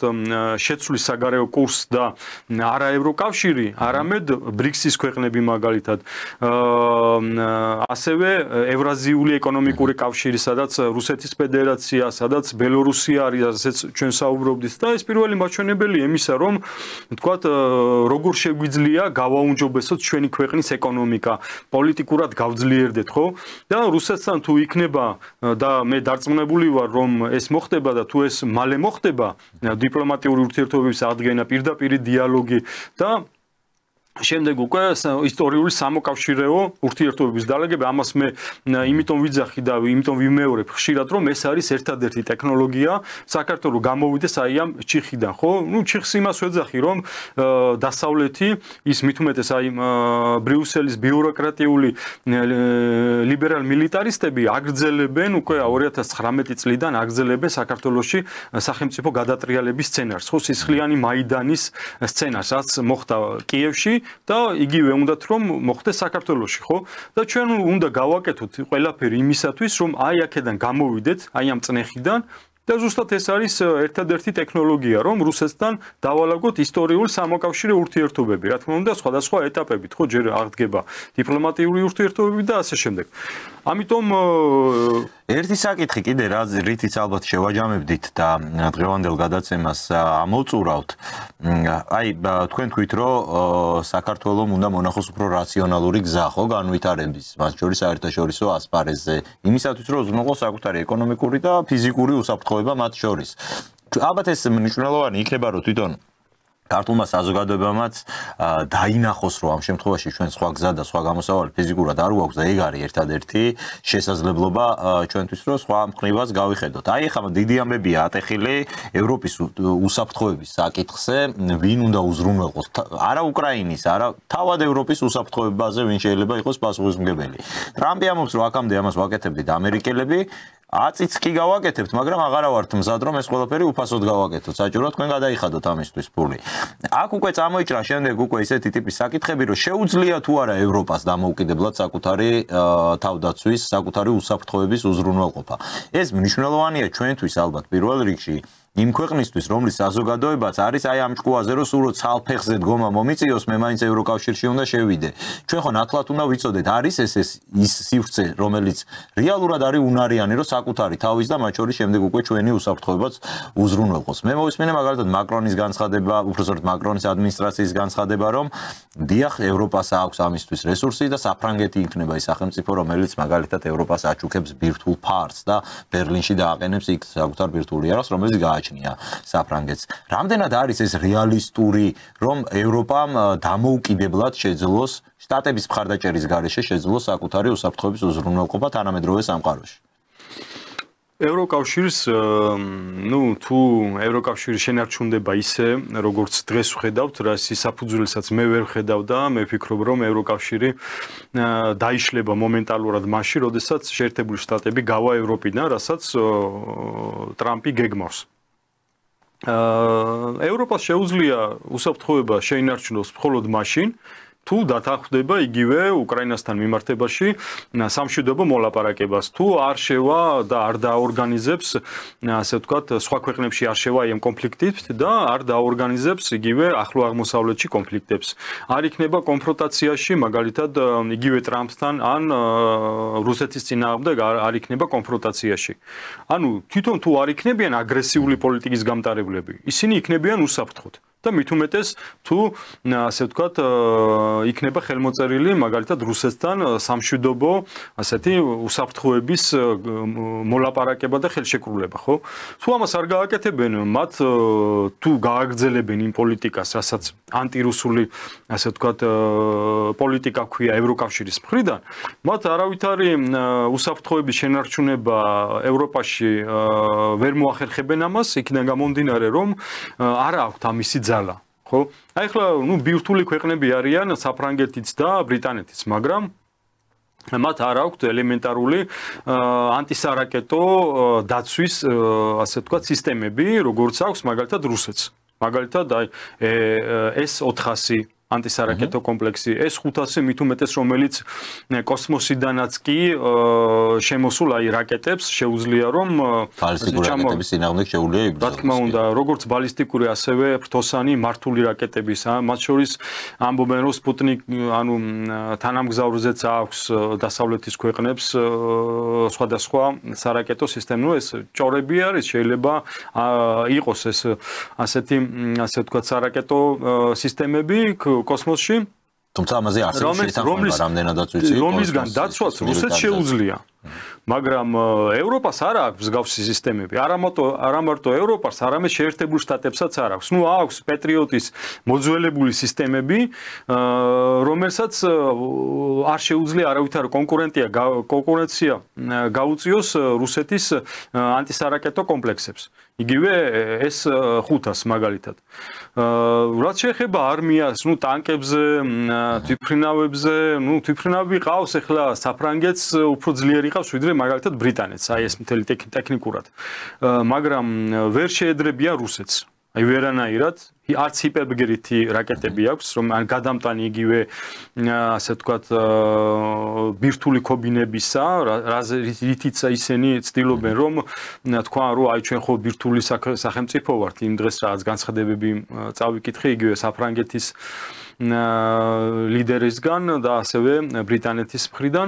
შეცვლის საგარეო კურსს და არა ევროკავშირი, არამედ ბრიქსის ქვეყნები მაგალითად, ასევე ევრაზიული ეკონომიკური კავშირი, სადაც რუსეთის ფედერაცია, სადაც ბელორუსია არის, ასეც ჩვენ საუბრობდით და ეს პირველი მაჩვენებელი იმისა, რომ თქვათ როგორ შეგვიძლია გავაუმჯობესოთ ჩვენი ქვეყნის ეკონომიკა, პოლიტიკურად გავძლიერდეთ, ხო? და რუსეთთან თუ იქნება და მე დარწმუნებული ვარ, რომ ეს მოხდება და თუ ეს მალე მოხდება, დიპლომატიური ურთიერთობების აღდგენა, პირდაპირი დიალოგი და შემდეგ უკვე ისტორიული სამოკავშირეო ურთიერთობების დალაგება, ამას მე იმიტომ ვიძახი და იმიტომ ვიმეორებ ხშირად, რომ ეს არის ერთადერთი ტექნოლოგია საქართველოს გამოვიდეს აი ამ ჩიხიდან, ხო? ჩიხს იმას ვეძახი, რომ დასავლეთი ის მით უმეტეს აი ბრიუსელის ბიუროკრატიული ლიბერალ მილიტარისტები აგრძელებენ უკვე 2019 წლიდან აგრძელებენ საქართველოში სახელმწიფო გადატრიალების სცენარს, ხო? სისხლიანი მაიდანის სცენარს, რაც მოხდა კიევში და იგივე უნდათ რომ მოხდეს საქართველოში, ხო? და ჩვენ უნდა გავაკეთოთ ყველაფერი იმისათვის, რომ აი აქედან გამოვიდეთ, აი ამ წნეხიდან და ზუსტად ეს არის ერთადერთი ტექნოლოგია, რომ რუსეთთან დავალაგოთ ისტორიული სამოკავშირე ურთიერთობები, რა თქმა უნდა, სხვადასხვა ეტაპებით, ხო, ჯერ აღდგება დიპლომატიური ურთიერთობები და ასე შემდეგ. ამიტომ ერთი საკითხი კიდე რითიც ალბათ შევაჯამებდით და დღევანდელ გადაცემას ამოვწურავთ. აი, თქვენ თქვით, რომ საქართველოს უნდა მონახოს უფრო რაციონალური გზა, ხო, განვითარების, მათ შორის საერთაშორისო ასპარეზზე, იმისათვის, რომ უზრუნველყოს საკუთარი ეკონომიკური და ფიზიკური უსაფრთხოება მათ შორის. ალბათ ეს მნიშვნელოვანი იქნება, რომ თვითონ ქართულმა საზოგადოებამაც დაინახოს, რომ ამ შემთხვევაში ჩვენ სხვა გზა და სხვა გამოსავალი ფიზიკურად არ გვაქვს და ეგ არის ერთადერთი შესაძლებლობა ჩვენთვის, რომ სხვა მხრივაც გავიხედოთ. აი ახლა დიდი ამბებია ატეხილი ევროპის უსაფრთხოების საკითხზე, ვინ უნდა უზრუნველყოს, არა უკრაინის, არა თავად ევროპის უსაფრთხოებაზე ვინ შეიძლება იყოს პასუხისმგებელი. ტრამპი ამბობს, რომ აქამდე ამას ვაკეთებდით ამერიკელები, აწიც კი გავაკეთებთ, მაგრამ აღარა ვართ მზად, რომ ეს ყველაფერი უფასოდ გავაკეთოთ. საჭიროა თქვენ გადაიხადოთ ამისთვის ფული. აქ უკვე წამოიჭრა შემდეგ უკვე ისეთი ტიპის საკითხები, რომ შეუძლია თუ არა ევროპას დამოუკიდებლად საკუთარი თავდაცვის, საკუთარი უსაფრთხოების უზრუნველყოფა. ეს მნიშვნელოვანია ჩვენთვის ალბათ პირველ რიგში. იმ ქვეყნისთვის, რომლის საზოგადოებაც არის აი ამ ჭკუაზე, რომ სულ ცალფეხზე დგომა მომიწიოს, მე მაინც ევროკავშირში უნდა შევიდე. ჩვენ ხო ნათლად უნდა ვიცოდეთ, არის ეს ის სივრცე, რომელიც რეალურად არის უნარიანი, რომ საკუთარი თავის და მათ შორის შემდეგ უკვე ჩვენი უსაფრთხოებაც უზრუნველყოს. მე მოვისმინე მაგალითად მაკრონის განცხადება, უბრალოდ მაკრონის ადმინისტრაციის განცხადება, რომ დიახ, ევროპას აქვს ამისთვის რესურსი და საფრანგეთი იქნება ის სახელმწიფო, რომელიც მაგალითად ევროპას აჩუქებს ბირთვულ ფარს და ბერლინში დააყენებს იქ საკუთარ ბირთვულ იარაღს, რომელიც საფრანგეთს. რამდენად არის ეს რეალისტური, რომ ევროპამ დამოუკიდებლად შეძლოს შტატების მხარდაჭერის გარეშე შეძლოს საკუთარი უსაფრთხოების უზრუნველყოფა თანამედროვე სამყაროში? ევროკავშირს, თუ ევროკავშირი შენარჩუნდება ისე, როგორც დღეს ვხედავთ, რას საფუძველსაც მე ვერ ვხედავ და მე ვფიქრობ, რომ ევროკავშირი დაიშლება მომენტალურად მაშინ, როდესაც შეერთებული შტატები გავა ევროპიდან, რასაც ტრამპი გეგმავს. ევროპას შეუძლია უსაფრთხოება შეინარჩუნოს მხოლოდ მაშინ, თუ დათანხმდება იგივე უკრაინასთან მიმართებაში სამშვიდობო მოლაპარაკებას, თუ არ შევა და არ დაორგანიზებს, ასე ვთქვათ, სხვა ქვეყნებში არ შევა ამ კონფლიქტით და არ დაორგანიზებს იგივე ახლო აღმოსავლეთში კონფლიქტებს. არ იქნება კონფრონტაციაში, მაგალითად, იგივე ტრამპთან ან რუსეთის წინააღმდეგ არ იქნება კონფრონტაციაში. ანუ თვითონ თუ არ იქნებიან აგრესიული პოლიტიკის გამტარებლები, ისინი იქნებიან უსაფრთხოდ. და მით უმეტეს თუ ასე ვთქვათ იქნება ხელმოწერილი მაგალითად რუსეთთან სამშვიდობო ასეთი უსაფრთხოების მოლაპარაკება და ხელშეკრულება, ხო? თუ ამას არ გააკეთებენ, მათ თუ გააგრძელებენ იმ პოლიტიკას, რასაც ანტირუსული ასე ვთქვათ პოლიტიკა ქვია ევროკავშირის მხრიდან, მათ არავითარი უსაფრთხოების შენარჩუნება ევროპაში ვერ მოახერხებენ ამას, იქიდან გამომდინარე, რომ არა აქვთ ამისი ხო? აი ახლა ბირთვული ქვეყნები არიან საფრანგეთიც და ბრიტანეთიც, მაგრამ მათ არ აქვთ ელემენტარული ანტისარაკეტო დაცვის, ასე ვთქვათ, სისტემები, როგორც აქვს მაგალითად რუსეთს. მაგალითად აი S-400 ანტისარაკეტო კომპლექსი, S-500 მით უმეტეს, რომელიც კოსმოსიდანაც კი შემოსულ აი რაკეტებს შეუძლია რომ ბალისტიკური რაკეტების წინააღმდეგ შეუძლია იბრძოლოს. რა თქმა უნდა, როგორც ბალისტიკური, ასევე ფრთოსანი მართული რაკეტების, მათ შორის ამბობენ რომ სპუტნიკ, ანუ თანამგზავრზეც აქვს დასავლეთის ქვეყნებს სხვადასხვა სარაკეტო სისტემა, ეს ჭორები არის, შეიძლება იყოს ეს ასეთი, ასე ვთქვათ, სარაკეტო სისტემები კოსმოსში, თუმცა ამაზე არსებობს შეთანხმება, რამდენადაც ვიცი, რომლისგან დაცვაც რუსეთს შეუძლია. მაგრამ ევროპას არ აქვს მსგავსი სისტემები. არა მარტო ევროპას, არამედ შეერთებულ შტატებსაც არ აქვს. აქვს პეტრიოტის მოძველებული სისტემები, რომელსაც არ შეუძლია არავითარი კონკურენცია გაუწიოს რუსეთის ანტისარაკეტო კომპლექსებს. იგივე S-500 მაგალითად. რაც შეეხება არმიას, ტანკებზე, თვითმფრინავებზე, თვითმფრინავები ყავს ახლა საფრანგეთს უფრო ძლიერი ყავს ვიდრე მაგალითად ბრიტანეთს, აი ეს მთელი ტექნიკურად. მაგრამ ვერ შეედრებიან რუსეთს. აი ვერანაირად, არც ჰიპერბგერითი რაკეტები აქვს, რომ ან გადამტანი იგივე ასე ვთქვათ ბირთვული ქობინებისა, რითიც ისინი ცდილობენ რომ თქვა რომ აი ჩვენ ხო ბირთვული სახელმწიფო ვართ, იმ დღეს რაღაც განცხადებები წავიკითხე იგივე საფრანგეთის ლიდერისგან და ასევე ბრიტანეთის მხრიდან,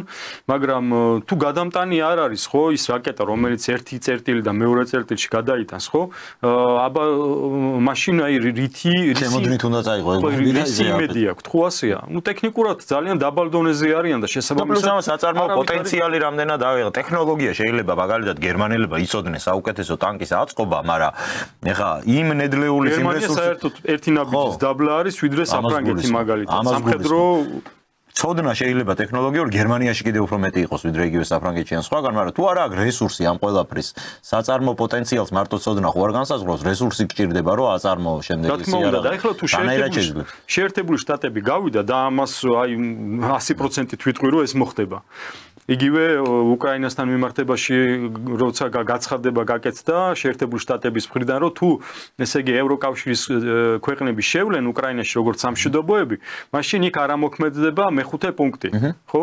მაგრამ თუ გადამტანი არ არის, ხო, ის რაკეტა, რომელიც ერთი წერტილი და მეორე წერტილში გადაიტანს, ხო? აბა მაშინ აი რითი შემოდნით უნდა წაიღო იმედი აქვს, ხო ასეა? ნუ ტექნიკურად ძალიან დაბალ დონეზე არიან და შესაბამისად საწარმოო პოტენციალი რამდენად აღიღო. ტექნოლოგია შეიძლება მაგალითად გერმანელებმა იცოდნენ საუკეთესო ტანკის აწყობა, მაგრამ ეხა იმ ნედლეულის იმ რესურსს საერთოდ ერთი ნაბიჯის დაბლა არის, ვიდრე საფრანგეთი მაგალითად. სამხედრო ცოდნა შეიძლება ტექნოლოგიურ გერმანიაში კიდევ უფრო მეტი იყოს ვიდრე იგივე საფრანგეთში ან სხვაგან, მაგრამ თუ არა აქვს რესურსი ამ ყველაფრის საწარმო პოტენციალს მარტო ცოდნა ხო არ განსაზღვრავს, რესურსი გჭირდება რომ აწარმოო შემდეგ ისე არა. და ეხლა თუ შეერთებული შტატები გავიდა და ამას აი 100%-ით ვიტყვი რომ ეს მოხდება. იგივე უკრაინასთან მიმართებაში როცა გაცხადდება გაკეთდა შეერთებული შტატების მხრიდან რომ თუ ესე იგი ევროკავშირის ქვეყნები შევლენ უკრაინაში როგორც სამშვიდობოები, მაშინ იქ არ ამოქმედდება მეხუთე პუნქტი, ხო?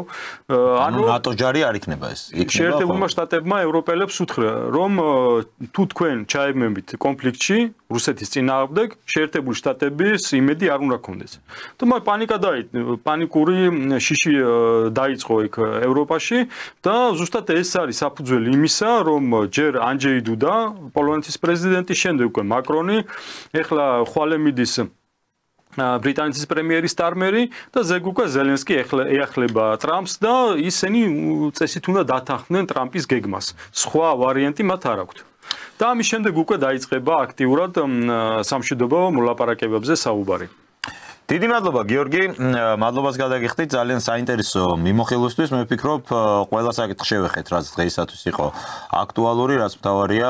ანუ ნატო ჯარი არ იქნება ეს. შეერთებულმა შტატებმა ევროპელებს უთხრა რომ თუ თქვენ ჩაებმებით კონფლიქტში რუსეთის წინააღმდეგ, შეერთებული შტატების იმედი არ უნდა გქონდეს. თუმცა პანიკური შიში დაიწყო იქ ევროპაში და ზუსტად ეს არის საფუძველი იმისა, რომ ჯერ ანჯეი დუდა, პოლონეთის პრეზიდენტი, შემდეგ უკვე მაკრონი, ეხლა ხვალე მიდის ბრიტანეთის პრემიერი სტარმერი და ზეგ უკვე ზელენსკი ეახლება ტრამპს და ისინი წესით უნდა დათანხმდნენ ტრამპის გეგმას. სხვა ვარიანტი მათ არ აქვთ. და ამის შემდეგ უკვე დაიწყება აქტიურად სამშვიდობო მოლაპარაკებებზე საუბარი. დიდი მადლობა გიორგი, მადლობას გადაგიხდით ძალიან საინტერესო მიმოხილვისთვის. მე ვფიქრობ, ყველა საკითხი შევეხეთ, რაც დღეისათვის იყო აქტუალური, რაც მთავარია,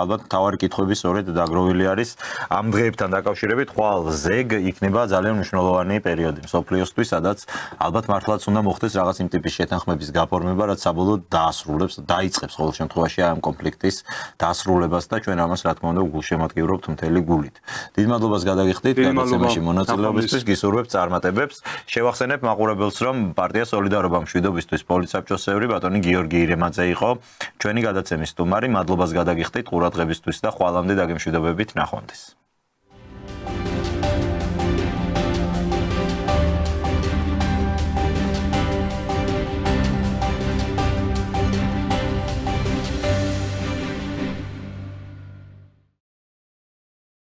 ალბათ მთავარი კითხვები სწორედ დაგროვილი არის ამ დღეებთან დაკავშირებით. ხვალ ზეგ იქნება ძალიან მნიშვნელოვანი პერიოდი მსოფლიოსთვის, სადაც ალბათ მართლაც უნდა მოხდეს რაღაც იმ ტიპის შეთანხმების გაფორმება, რაც საბოლოოდ დაასრულებს, დაიწყებს ყოველ შემთხვევაში ამ კონფლიქტის დასრულებას და ჩვენ ამას რა თქმა უნდა გულშემატკივრობთ მთელი გულით. დიდი მადლობას გადაგიხდით გადაცემაში მონაწილეობისთვის. გისურვებთ წარმატებებს. შევახსენებ მაყურებელს, რომ პარტია სოლიდარობა მშვიდობისთვის პოლიტსაბჭოს წევრი ბატონი გიორგი ირემაძე იყო ჩვენი გადაცემის სტუმარი. მადლობას გადაგიხდით ყურადღებისთვის და ხვალამდე დაგემშვიდობებით ნახვამდის.